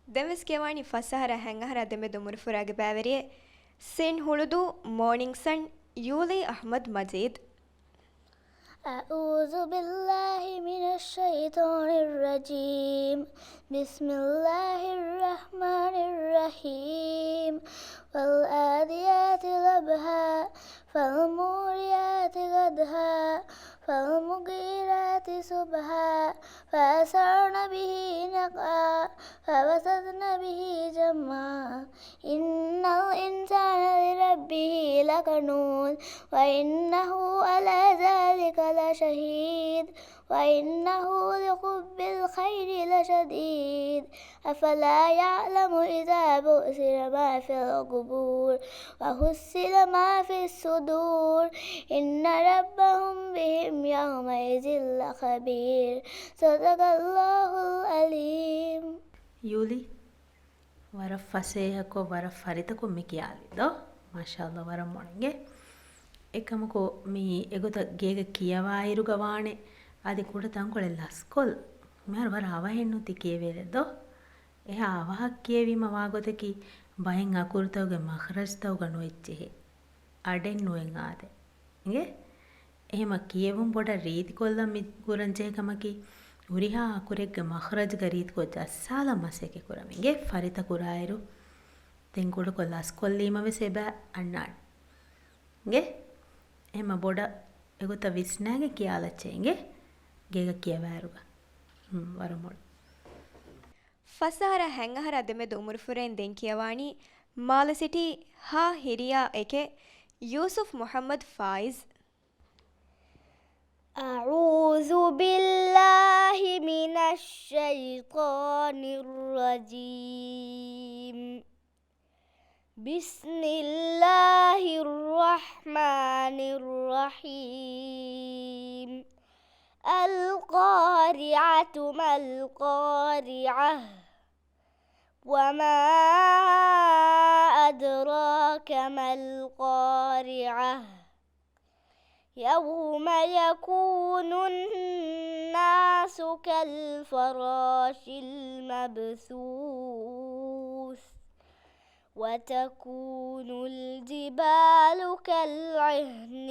දෙවස් කියවානි ෆසහර හැංගහර දෙමෙ දුමුර ෆුරාගේ බෑවරියේ සෙන් හුළුදු මෝර්නිං සන් යූලි අහමද් මජීද් أعوذ بالله من الشيطان الرجيم بسم الله الرحمن الرحيم والآديات ضبحا فالموريات قدحا فالمغيرات صبحا فأثرن به نقعا فوسطن به جمعا إن الإنسان لربه لكنود وإنه على ذلك لشهيد وإنه لحب الخير لشديد أفلا يعلم إذا بؤثر ما في القبور وحصل ما في الصدور إن ربهم بهم يومئذ لخبير صدق الله العليم යූලි වර ෆසේහකෝ වර ෆරිතකෝ මිකියාලිදෝ මාෂාල්ලා වර මොණගේ එකමකෝ මී එගොත ගේග කියවායිරු ගවානේ ආදි කුඩ තංකොලෙ ලස්කොල් මෙහර වර අවහෙන්නුති කියවේලෙදෝ එහා අවහක් කියවීම වාගොතකි බයෙන් අකුරුතවගේ මහරජ්තවග නොෙච්චෙහි අඩෙන් නුවෙන් ආදේ ඉගේ එහෙම කියවුම් පොඩ රීති කොල්ලම් ගුරංචේකමකි උරිහා අකුරෙක්ගේ මහරජ්ග රීති කොච්ච අස්සාල මසෙකෙ කුරමිගේ ෆරිත කුරායිරු තෙන් කුඩ කොල්ලස් කොල්ලීම වෙසෙබෑ අන්නාඩ් ගේ එහෙම බොඩ එගොත විස්නෑගේ කියාලච්චේගේ ගේග කියවෑරුග වරමොඩ ෆසහර හැංගහර දෙමෙ දුමුර ෆුරෙන් දෙන් කියවානි මාල සිටි හා හිරියා එකේ යූසුෆ් මොහම්මද් ෆායිස් أعوذ بالله من الشيطان الرجيم بسم الله الرحمن الرحيم القارعة ما القارعة وما أدراك ما القارعة يوم يكون الناس كالفراش المبثوث وتكون الجبال كالعهن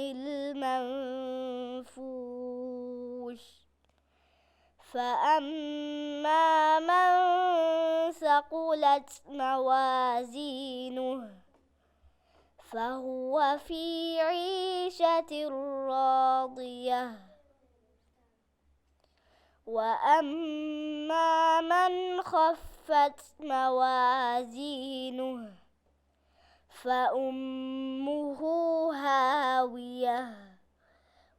المنفوش فأما من ثقلت موازينه فهو في عيشة راضية وأما من خفت موازينه فأمه هاوية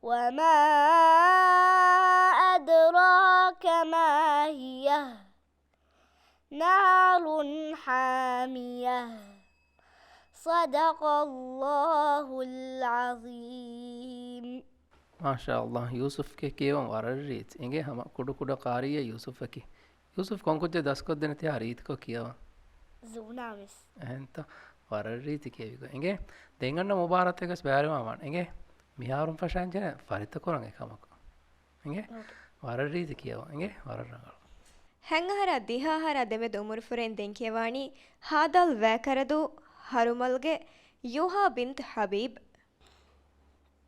وما أدراك ما هي نار حامية صدق الله العظيم මාෂාල්ලාහ් යූසුෆ්ගේ කියවම් වර රීත් එගේ හම කුඩු කුඩ කාරිය යූසුෆ්කි යූසුෆ් කොන්කුජ්ජ දස්කොත් දෙන තියා රීත්කෝ කියවා زونامس එහෙන්ත වර රීති කියවිකෝ එගේ දෙංගන්න මුබාරත් එකස් බෑරවමන් එගේ මිහාරුම් ෆෂාන්ජන ෆරිත කොරන් එකමකෝ එගේ වර රීති කියවා එගේ වර රංගල හැංගහර දිහාහර දෙමෙ දුමුර ෆුරෙන් දෙන් කියවානි හාදල් වැකරදු හරුමල්ගේ යෝහා බින්ත් හබීබ්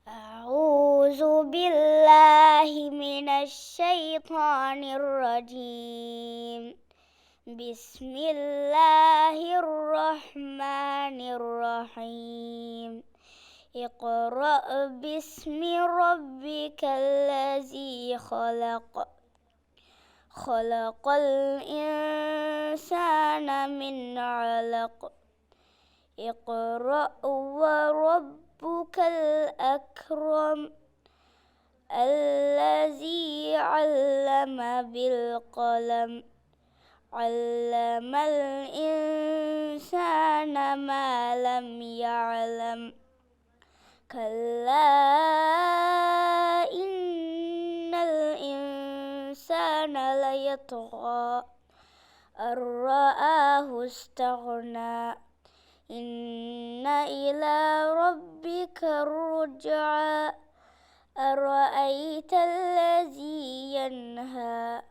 أعوذ بالله من الشيطان الرجيم بسم الله الرحمن الرحيم اقرأ باسم ربك الذي خلق خلق الإنسان من علق اقرأ وربك الأكرم الذي علم بالقلم علم الإنسان ما لم يعلم كلا إن الإنسان ليطغى أن رآه استغنى إن إلى ربك الرجعى أرأيت الذي ينهى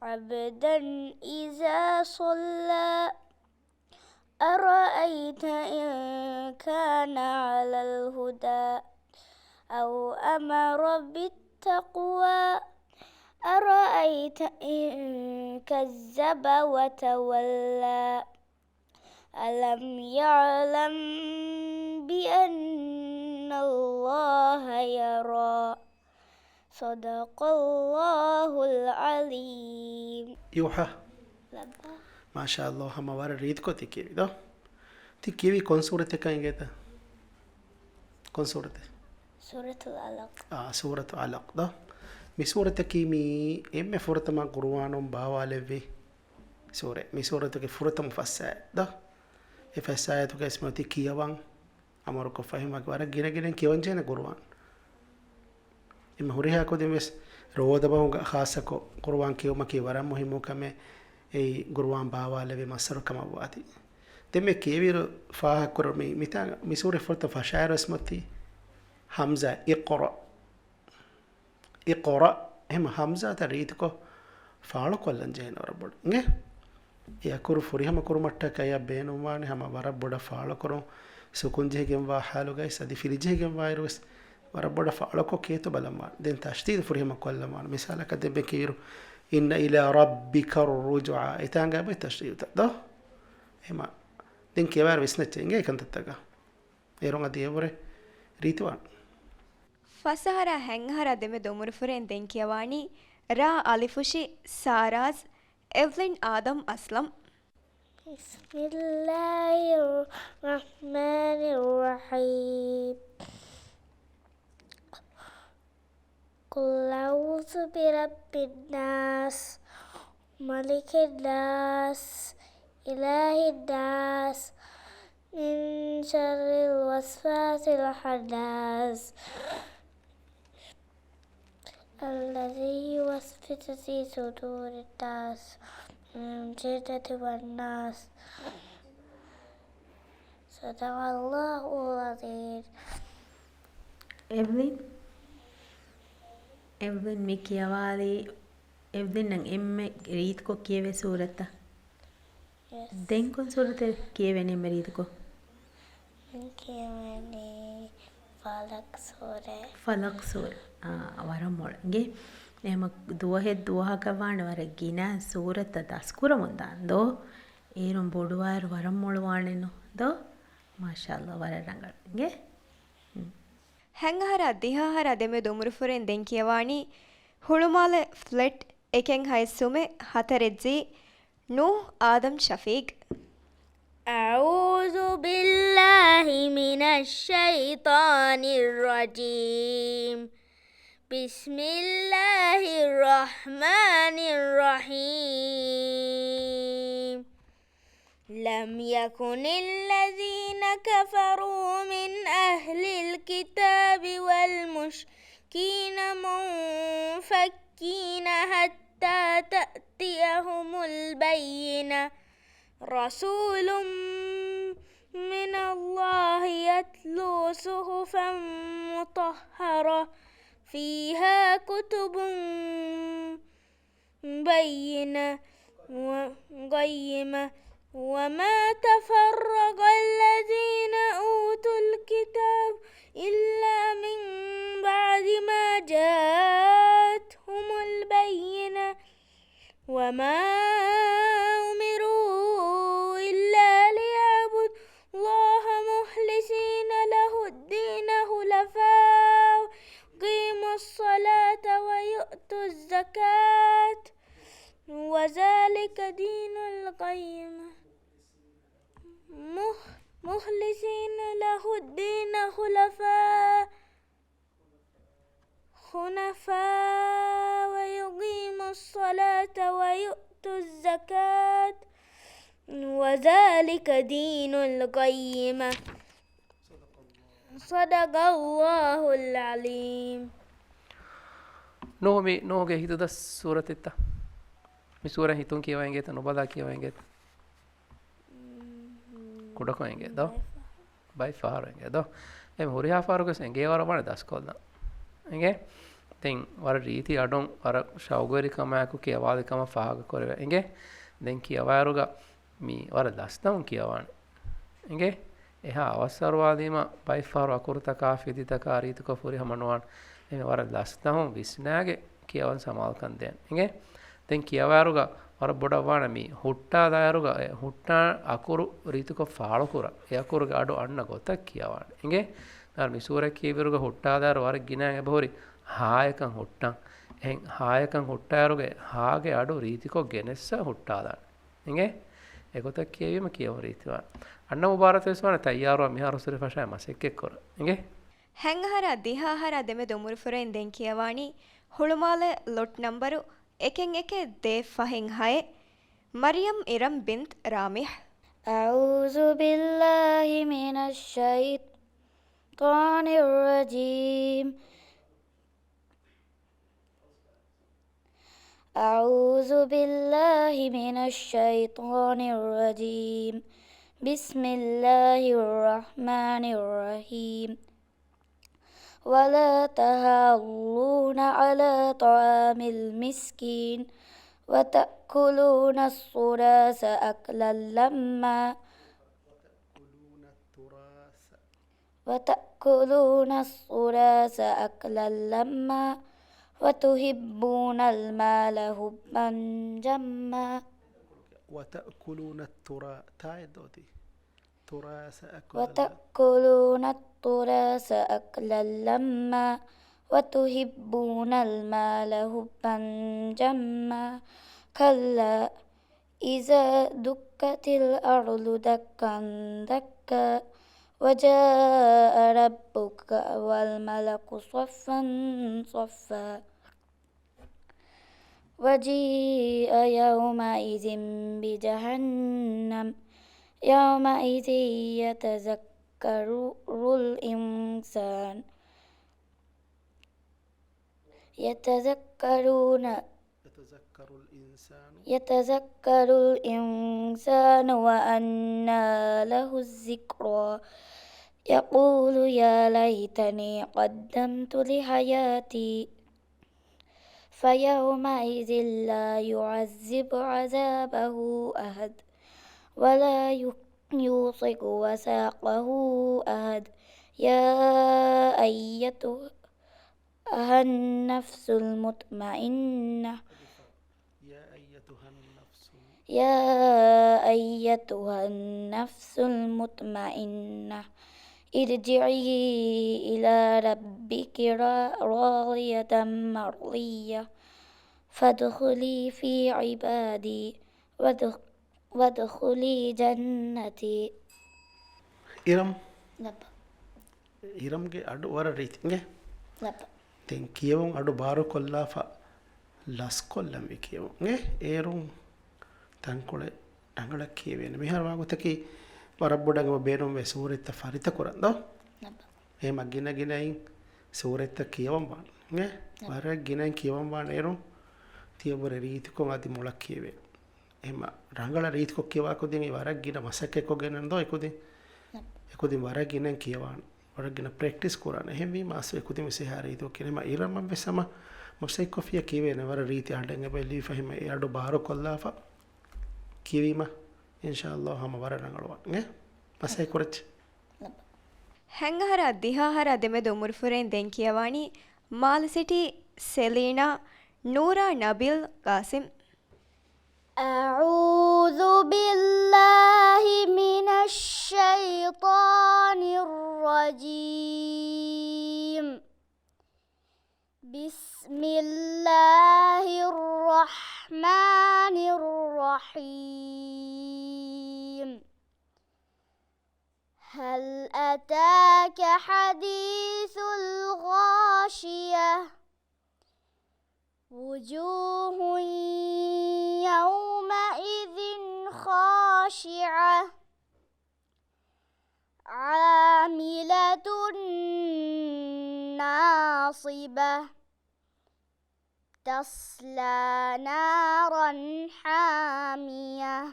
عبدا إذا صلى أرأيت إن كان على الهدى أو أمر بالتقوى أرأيت إن كذب وتولى ألم يعلم بأن الله يرى صدق الله العليم يوحى ما شاء الله هم وار ريت کو تكيوي دو تكيوي كون سورة كاين جتا كون سورة سورة العلق سورة علق دو مي سورة كيمي ام فرت ما قرآن باوالوي سورة مي سورة كي فرت مفسر دو فساية تو اسمه تكيوان أمرك فهم أكبر جينا جينا كيوان جينا قرآن إما هوريها كودي مس رودا بهون خاصة كو قرآن كيو ما كيورا مهمو كمه أي قرآن باوالة بمسر كما بواتي تم كيبير فاه كرمي متى مسورة فرت فشاعر اسمتي حمزة اقرأ هم حمزة تريتكو فعلو كلن جينا ربود نه يا كور فوري هم كور متى كيا بينومان هم برا فعلو كرو سكون جهكم وحالو جاي سدي في جهكم فيروس وربنا فعلكو كيتو بلما دين تشتيد فريهم كل ما مثال كده بكيرو إن إلى ربك الرجعى إتانجا بتشتيد ده هما دين كبار بسنتة إنجي كنت تجا يرون أديبره ريتوان ಫಸಹರ ಹೆಂಗಹರ ದೆಮೆ ದೊಮುರುಫುರೆನ್ ದೆಂಕಿಯವಾಣಿ ರಾ ಅಲಿಫುಶಿ ಸಾರಾಜ್ ಎವ್ಲಿನ್ ಆದಮ್ ಅಸ್ಲಂ بسم الله الرحمن الرحيم قل أعوذ برب الناس ملك الناس إله الناس من شر الوسواس الخناس الذي يوسوس في صدور الناس من الجنة والناس صدق الله العظيم. Evelyn mi kiyawali Evelyn nang emme read ko kiyewe surata Yes. den kon surata kiyewe ne read ko Kiyamani falak sore. falak sur waramol nge ema duha kawan war gina surata daskura mundando erum boduwar waramol waneno do mashallah wararangal nge ಹೆಂಗಹರ ದಿಹಹರ ದೆಮೆ ದೊಮುರುಫುರೆನ್ ದೆಂಕಿಯವಾಣಿ ಹುಳುಮಾಲೆ ಫ್ಲೆಟ್ ಎಕೆಂಗ್ ಹೈಸುಮೆ ಹತರೆಜ್ಜಿ ನೂಹ್ ಆದಮ್ ಶಫೀಕ್ أعوذ بالله من الشيطان الرجيم بسم الله الرحمن الرحيم لم يكن الذين كفروا من أهل الكتاب والمشركين منفكين حتى تأتيهم البينة رسول من الله يتلو صحفا مطهرة فيها كتب بينة وقيمة وما تفرق الذين أوتوا الكتاب إلا من بعد ما جاءتهم البينة وما أمروا إلا ليعبدوا الله مخلصين له الدين حنفاء يقيموا الصلاة ويؤتوا الزكاة وذلك دين القيمة مخلصين له الدين حنفاء ويقيموا الصلاة ويؤتوا الزكاة وذلك دين القيمة صدق الله العليم. ನೋಗೆ ಹಿತದ ಸೂರತಿತ್ತ ಮಿ ಸೂರ ಹಿತುಂ කියවenge ta nobada කියවenge kudakoenge do by farenge do em horiha farugo senge wara bana daskolna enge ten wara riti adon wara shaugori kama ku kiyawade kama fahaga korwe enge den kiyawaruga mi wara dastam kiyawan enge eha avasarwadima by faru akurta kafidita karita ko furi hamanwan em wara dastam visnage kiyawan samal kan den enge den kiyawaruga wara bodawana mi hutta dayaruga hutta akuru rituko faalo kura e akuruga adu anna gotak kiyawan enge nar mi sura kibiruga hutta dayar wara ginanga bahori haayakan huttan en haayakan huttayaruge haage adu ritiko genessa hutta da enge e gotak kiyevima kiyaw rituwa anna mubarak veswana tayyaru miharu sura fasha masekke kor enge ಹೆಂಗಹರ ದಿಹಾಹರ ದೆಮೆ ದೊಮುರು ಫುರೆನ್ ದೆನ್ ಕಿಯವಾಣಿ ಹುಳುಮಾಲೆ ಲೊಟ್ ನಂಬರು ಎಕೆನ್ A K they ಫಹಿಂ ಹಯೆ ಮರಿಯಂ ಇರಂ ಬಿಂತ್ ರಾಮಿಹ್. أعوذ بالله من الشيطان الرجيم. أعوذ بالله من الشيطان الرجيم. بسم الله الرحمن الرحيم. ولا تهاضون على طعام المسكين وتأكلون التراث أكلا لما وتحبون المال حبا جما وتأكلون التراث أكلا لما وتحبون المال حبا جما كلا إذا دكت الأرض دكا دكا وجاء ربك والملك صفا صفا وجيء يومئذ بجهنم يومئذ يتذكر الإنسان وأنى له الذكرى يقول يا ليتني قدمت لحياتي فيومئذ لا يعذب عذابه أحد ولا يوثق وثاقه أحد يا أيتها النفس المطمئنة ارجعي إلى ربك راضية مرضية فادخلي في عبادي وادخلي جنتي. ಇರಂಗೆ ಅಡು ವರ ರೀತಿಂಗೆ ತೆಂ ಕಿಯವಂ ಅಡು ಬಾರು ಕೊಲ್ಲಾಫ ಲಸ್ಕೊಲ್ಲಂವಿ ಕಿಯವಂಗೆ ಏರು ತಂಕೊಳೆ ಅಂಗಳ ಕಿಯವೇನೆ ಮಿಹರವಾಗುತ್ತಕಿ ವರಬ್ಬುಡಂಗ ಬೇರು ವೆ ಸೂರಿತ್ತ ಫರಿತ ಕುರಂದೋ ಏ ಮಗ್ಗಿನ ಗಿನೈ ಸೂರಿತ್ತ ಕಿಯವಂ ಬಾಣೆ ವರ ಗಿನೈ ಕಿಯವಂ ಬಾಣೇರು ತಿಯಬರೆ ರೀತಿಕೊ ಅದಿ ಮೊಳಕ್ ಕಿಯವೆ එම රංගල රීතිකො කියවාකුදින් වරක් ගින මසක් එක්කොගෙනන්දෝ එකුදින් වරක් ගිනෙන් කියවාන වරක් ගින ප්‍රැක්ටිස් කරන එහෙම වී මාස එකුදින් විසහාර රීතිකො කියනම ඉරම වෙසම මොසෙක් කොෆිය කියවෙන වර රීති අඩෙන් එබෙලි ෆහිම ඒ අඩු බාර කොල්ලාෆා කියවීම ඉන්ෂාඅල්ලාහ් හම වර රංගලවා නේ මසෙක් කරච් ಹೆಂಗಹರ ದಿಹಾಹರ ದೆಮೆ ದೊಮುರು ಫುರೆನ್ ದೆನ್ ಕಿಯವಾಣಿ ಮಾಲ್ ಸಿಟಿ ಸೆಲೀನಾ ನೂರಾ ನಬಿಲ್ ಕಾಸಿಂ. أعوذ بالله من الشيطان الرجيم. بسم الله الرحمن الرحيم. هل أتاك حديث الغاشية وجوه يومئذ خاشعة عاملة ناصبة تصلى نارا حامية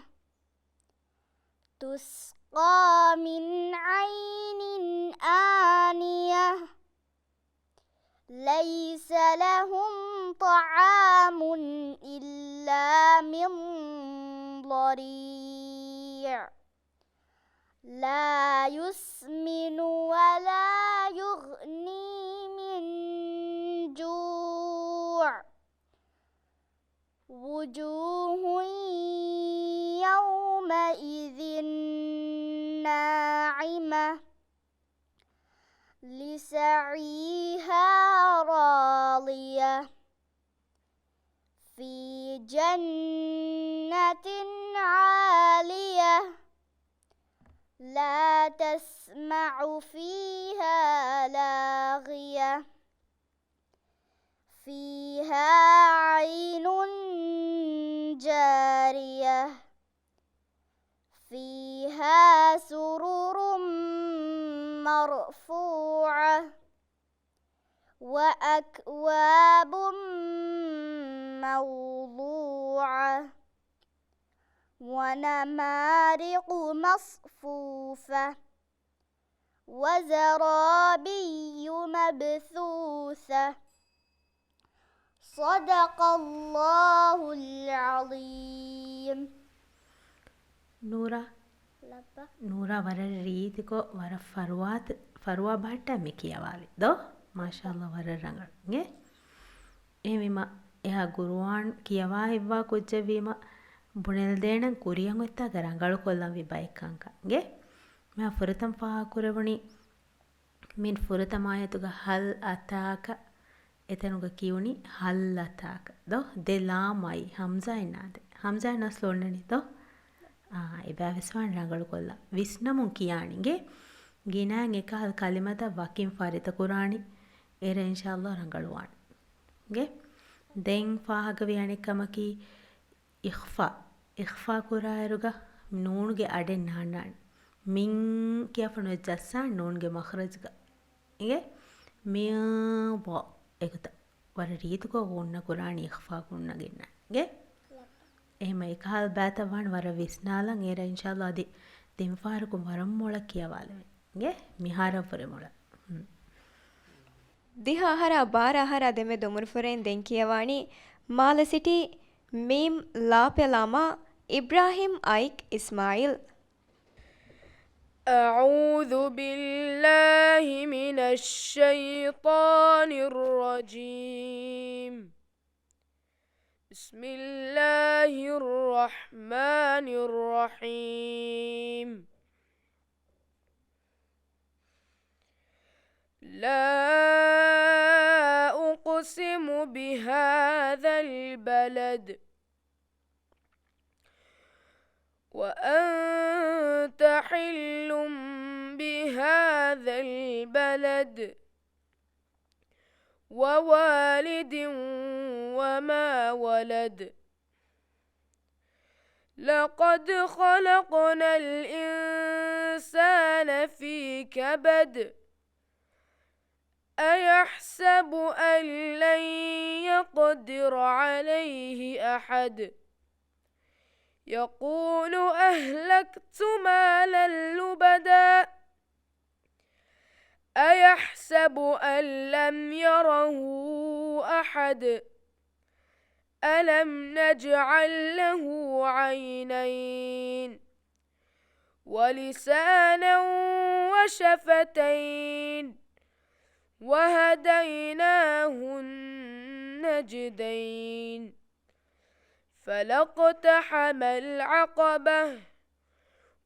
تسقى من عين آنية ليس لهم طعام إلا من ضريع لا يسمن ولا يغني من جوع وجوه يومئذ ناعمة لسعيها راضية في جنة عالية لا تسمع فيها لاغية فيها عين جارية فيها سرر مرفوعة وأكواب موضوعة ونمارق مصفوفة وزرابي مبثوثة صدق الله العظيم ನೂರ ವರ ರೀತಿಕೋ ವರ ಫರ್ವಾ ಬಾಟ ಮೆ ಕಿಯವಾಲಿ ದೋ ಮಾಶಾಅಲ್ಲಾ ವರ ರಂಗಗೆ ಎಮಿಮ ಎಹಾ ಗುರುವಾನ್ ಕಿಯವಾ ಇವ್ವಾ ಕುಜ್ಜವೀಮ ಬುಣೆಲ್ ದೇಣಂ ಕುರಿಯಂ ಒತ್ತಾಗ ರಂಗಳು ಕೊಲ್ಲಂ ವಿ ಬೈಕಂಕಗೆ ಮಾ ಫುರತಂ ಫಾ ಕುರವಣಿ ಮಿನ್ ಫುರತಮಾಯತುಗ ಹಲ್ ಅತಾಕ ಎತನುಗ ಕಿಯುನಿ ಹಲ್ ಅತಾಕ ದೋ ದೆಲಾಮೈ ಹಮ್ಜಾ ಎನ್ನಾದೆ ಹಮ್ಜಾ ನಸ್ಲೋಣ್ಣನಿ ದೋ එබැවිස්වාන් රඟලු කොල්ල විස්නමුන් කියානිගේ ගිනෑන් එක හල් කලිමත වකින් ෆරිත කුරාණි එර ඉන්ශාල්ලා රඟලුවාන් ගේ දෙන් ෆාහගවි අනෙක්කමකි ඉඛ්ෆා කුරායරුග නූන්ගේ අඩෙන් නාන්නාන් මින් කියෆනු ජස්සා නූන්ගේ මඛරජ්ග ඉගේ මිය බෝ එකත වර රීතුකෝ වුන්න කුරාණි ඉඛ්ෆා කුන්න ගෙන්න ගේ එහෙම එකහල් බෑතවන් වර විස්නාලන් ඒර ඉන්ශාල්ලා අදි දෙම්ෆාරකු වරම් මොළ කියවාලෙ ගේ මිහාරවර මොළ ದಿಹಾಹರ ಬಾರಾಹರ ದೆಮೆ ದೊಮುರ್ಫುರೆನ್ ದೆನ್ ಕಿಯವಾಣಿ ಮಾಲ ಸಿಟಿ ಮೀಮ್ ಲಾಪೆಲಾಮಾ ಇಬ್ರಾಹಿಂ ಐಕ್ ಇಸ್ಮಾಯಿಲ್ أعوذ بالله من الشيطان الرجيم بسم الله الرحمن الرحيم لا أقسم بهذا البلد وأنت حل بهذا البلد ووالد وما ولد لقد خلقنا الإنسان في كبد أيحسب أن لن يقدر عليه أحد يقول أهلكت مالا لبدا أيحسب أن لم يره أحد ألم نجعل له عينين ولسانا وشفتين وهديناه النجدين فلاقتحم العقبة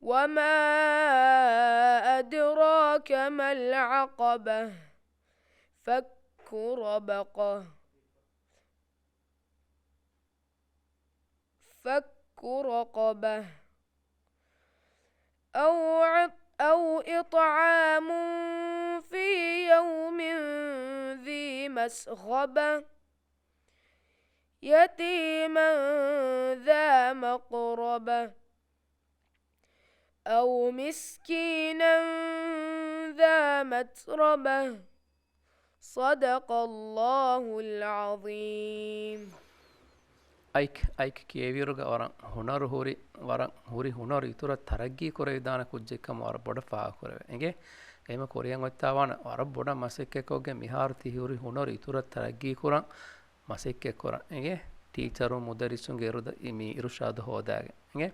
وما أدراك ما العقبة فك رقبة أو إطعام في يوم ذي مسغبة يتيما ذا مقربة أو مسكينا ذا متربة صدق الله العظيم. ಐಕ್ ಕೇವಿರುಗ ವರಂ ಹುನರು ಹುರಿ ಹುನರು ಇತುರ ತರಗ್ಗಿ ಕೊರೆವಿದಾನ ಕುಜ್ಜೆಕ್ಕಮ ವರ ಬೊಡ ಫಾ ಕೊರೆವೆ ಎಂಗೆ ಎಮ ಕೊರಿಯಂ ಒತ್ತಾವಾನ ವರ ಬೊಡ ಮಸೆಕ್ಕೆ ಕೊಗ್ಗೆ ಮಿಹಾರು ತಿ ಹುರಿ ಹುನರು ಇತುರ ತರಗ್ಗಿ ಕುರಂ ಮಸೆಕ್ಕೆ ಕೊರ ಎಂಗೆ ಟೀಚರು ಮುದರಿಸುಂಗೆ ಇರುದ ಇಮಿ ಇರುಷಾದ ಹೋದಾಗೆ ಎಂಗೆ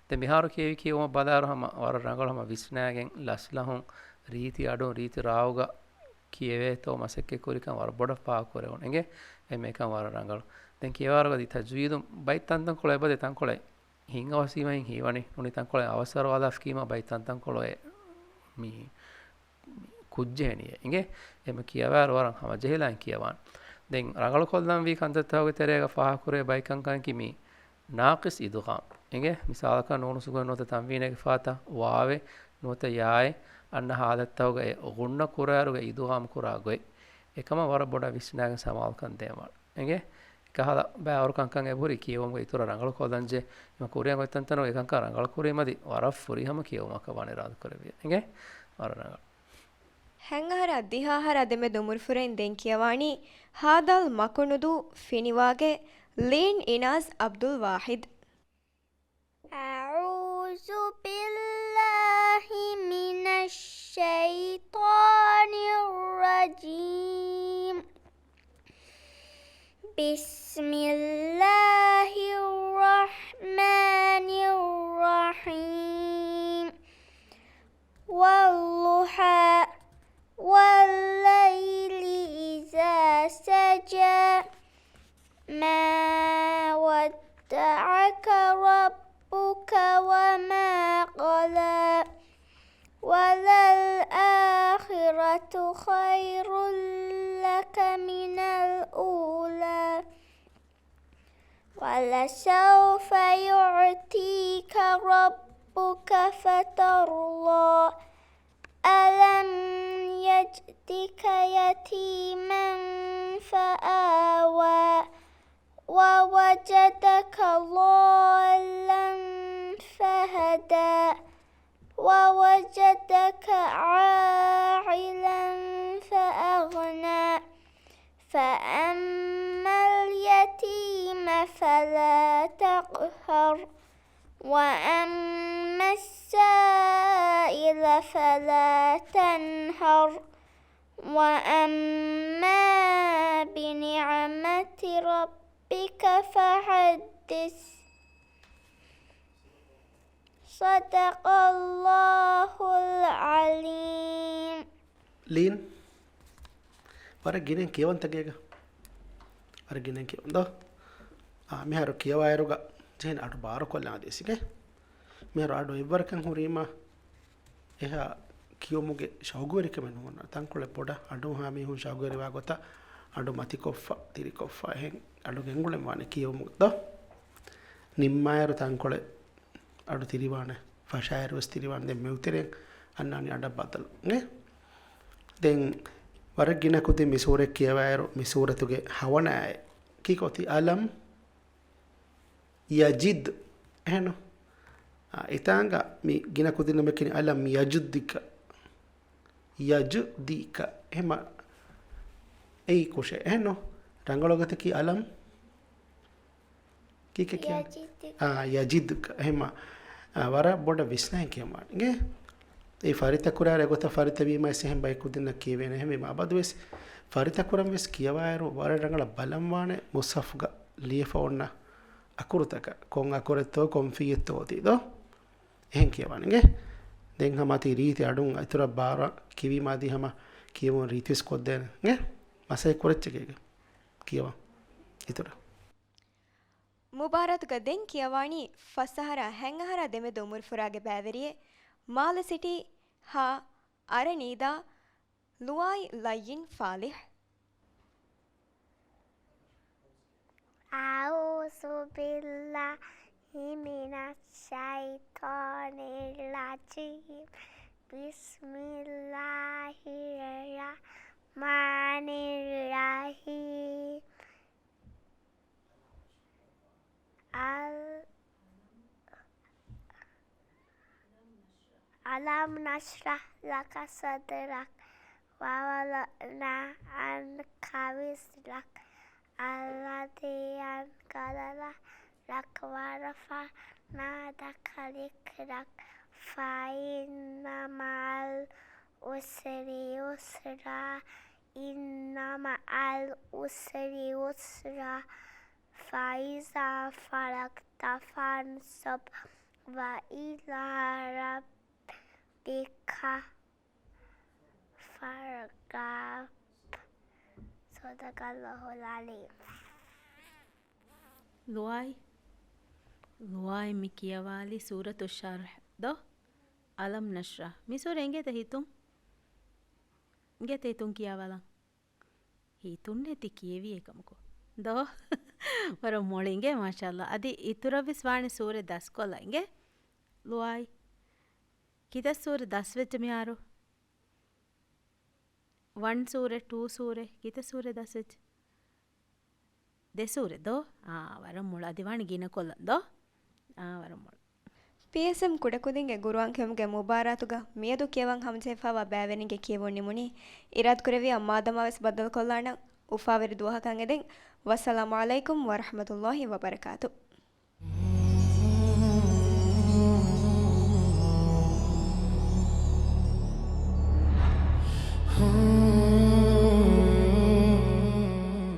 ತೆ ಮಿಹಾರು ಕೇವಿ ಕೀವ ಬದಾರು ಹಮ ವರ ರಂಗಳು ಹಮ ವಿಸ್ನಾಗೆಂ ಲಸ್ಲಹುಂ ರೀತಿ ಅಡು ರೀತಿ ರಾವುಗ ಕಿಯವೆ ತೋ ಮಸೆಕ್ಕೆ ಕೊರಿಕಂ ವರ ಬೊಡ ಫಾ ಕೊರೆವಣ ಎಂಗೆ ಎಮೇಕಂ ವರ ರಂಗಳು දැන් කියවරගදී තජ්වීදුම් බයිත්තන්තන් කොළේ බදේ තන් කොළේ හිං අවසීමෙන් හීවනේ උනි තන් කොළේ අවසර වාදා ස්කීම බයිත්තන්තන් කොළේ මී කුජ්ජේනිය ඉගේ එම කියවර වරන් හම ජෙහෙලන් කියවන් දැන් රගල කොල්දම් වී කන්තතාවගේ තෙරේක ෆාහ කුරේ බයිකන් කන් කිමි නාකිස් ඉදුගම් ඉගේ මිසාලක නෝනු සුගන නොත තන්වීනේක ෆාතා වාවේ නොත යායේ අන්න හාදත්තවගේ ගුන්න කුරාරුගේ ඉදුගම් කුරා ගොයි එකම වර බොඩ විශ්නාගෙන සමාල්කන් දේවල් ඉගේ කහලා බෑ අවර කංකන් එබුරි කියවම ඉතර රංගල කොදන්ජේ ම කොරියන් වෙතන්තන එකංක රංගල කුරේ මදි වර ෆුරිහම කියවමක වනේ රාද කරවිය එගේ වර රංගල ಹೆಂಗಹರ ದಿಹಾಹರ ದೆಮೆ ದುಮುರ್ ಫುರೆನ್ ದೆನ್ ಕಿಯವಾಣಿ ಹಾದಲ್ ಮಕುನುದು ಫಿನಿವಾಗೆ ಲೀನ್ ಇನಾಸ್ ಅಬ್ದುಲ್ ವಾಹಿದ್ أعوذ بالله من الشيطان الرجيم بسم الله الرحمن الرحيم والضحى والليل إذا سجى ما ودعك ربك وما قلى وللآخرة خير لك من الأولى ولسوف يعطيك ربك فترضى ألم يجدك يتيما فآوى ووجدك ضالا فهدى ووجدك عائلا فأغنى فأما اليتيم فلا تقهر وأما السائل فلا تنهر وأما بنعمة ربك فحدث صدق الله العليم ಲೀನ್ ವರ ಗಿನೆನ್ ಕೇವಂತಗೇಗ ವರ ಗಿನೆನ್ ಕೇವಂದ ಮಿಹಾರು ಕೇವಾಯರುಗ ಜೇನ್ ಅಡು ಬಾರು ಕೊಲ್ಲ ದೇಸಿಗೆ ಮಿಹಾರು ಅಡು ಇಬ್ಬರಕಂ ಹುರೀಮ ಎಹ ಕಿಯೋಮುಗೆ ಶೌಗುವರಿಕೆ ಮೆನುವನ್ನ ತಂಕೊಳೆ ಪೊಡ ಅಡು ಹಾಮಿ ಹು ಶೌಗುವರಿವಾ ಗೊತ್ತ ಅಡು ಮತಿ ಕೊಫ್ಫ ತಿರಿ ಕೊಫ್ಫ ಹೆಂಗ್ ಅಡು ಗೆಂಗುಳೆ ವಾನೆ ಕಿಯೋಮುಗ್ದ ನಿಮ್ಮಾಯರು ತಂಕೊಳೆ ಅಡು ತಿರಿವಾನೆ ಫಶಾಯರು ವಸ್ ತಿರಿವಾನೆ ದೆ ಮೆವ್ತಿರೆಂ ಅನ್ನಾನಿ ಅಡ ಬದಲು ದೆನ್ ವರಗಿನ ಕುದಿ ಮಿಸೂರೆ ಕಿಯವಾಯರು ಮಿಸೂರತುಗೆ ಹವನಾಯ ಕಿಕೋತಿ ಅಲಂ ಯಜಿದ್ ಏನು ಇತಾಂಗ ಮಿ ಗಿನ ಕುದಿನ ಮೆಕಿನಿ ಅಲಂ ಯಜುದ್ದಿಕ ಯಜುದಿಕ ಹೆಮ ei kushe eno rangologate ki alam kike kiya yajid hema wara boda visna kiyama nge ei farita kurare gota farita bima sehem bay kudinna kiyevena heme ma abadwes farita kuram ves kiyawaru wara rangala balamwane musafga liefa onna akurutaka kon akuretto konfiyetto tido ehen kiyawani nge den hamati riti adun atura bara kiwi madi hama kiyewon ritis kodden nge masay korechchege kiyawa itura ಮುಬಾರತ್ ಗದೆನ್ ಕಿಯವಾಣಿ ಫಸಹರ ಹೆಂಗಹರ ದೆಮೆ ದೊಮುರ್ ಫುರಾಗೆ ಬ್ಯಾವೆರಿಯೆ ಮಾಲ ಸಿಟಿ ಹಾ ಅರನೀದಾ ಲುವಾಯ್ ಲಯ್ಯಿನ್ ಫಾಲಿಹ್ أعوذ بالله من الشيطان الرجيم بسم الله الرحمن الرحيم ألم نشرح لك صدرك ووضعنا عنك وزرك الذي أنقض ظهرك ورفعنا لك ذكرك فإن مع العسر يسرا إن مع العسر يسرا فإذا فرغت فانصب وإلى ربك فارغب صدق الله العليم ලුවයි මි කියවාලි සූරතු ශර්හ් ද අලම් නශ්රා මිසුර එංගෙත හිතුම් ගෙත හිතුම් කියවලන් හිතුන් නැති කියවි එකමකෝ දෝ වර මොಳಿಂಗೆ ಮಾಶಾಅಲ್ಲಾ ಅದಿ ಇತುರವಿಸ್ ವಾಣಿ ಸೂರೆ ದಸ್ ಕೊಲ್ಲಂಗೆ ಲುವಾಯ್ ಕಿದ ಸೂರೆ ದಸ್ ವೆಚ್ಚ ಮಿಯಾರು 1 ಸೂರೆ 2 ಸೂರೆ ಕಿದ ಸೂರೆ ದಸ್ ವೆಚ್ಚ ದೆ ಸೂರೆ ದೋ ವರ ಮೊಳ ಅದಿ ವಾಣಿ ಗಿನ ಕೊಲ್ಲಂ ದೋ ವರ ಮೊಳ PSM ಕುಡಕುದಿಂಗೆ ಗುರುವಾನ್ ಕೆಮ್ಗೆ ಮುಬಾರಾತುಗ ಮಿಯದು ಕಿಯವಂ ಹಮ್ಸೆಫಾವ ಬ್ಯಾವೆನಿಗೆ ಕಿಯವೊಣ್ಣಿ ಮುನಿ ಇರಾತ್ ಕುರೆವಿ ಅಮ್ಮಾದಮವೆಸ್ ಬದಲ್ ಕೊಲ್ಲಾಣ ಉಫಾವೆರಿ ದುವಹಕಂ ಎದೆಂ ವಸ್ಸಲಾಮು ಅಲೈಕುಂ ವರಹಮತುಲ್ಲಾಹಿ ವಬರಕಾತು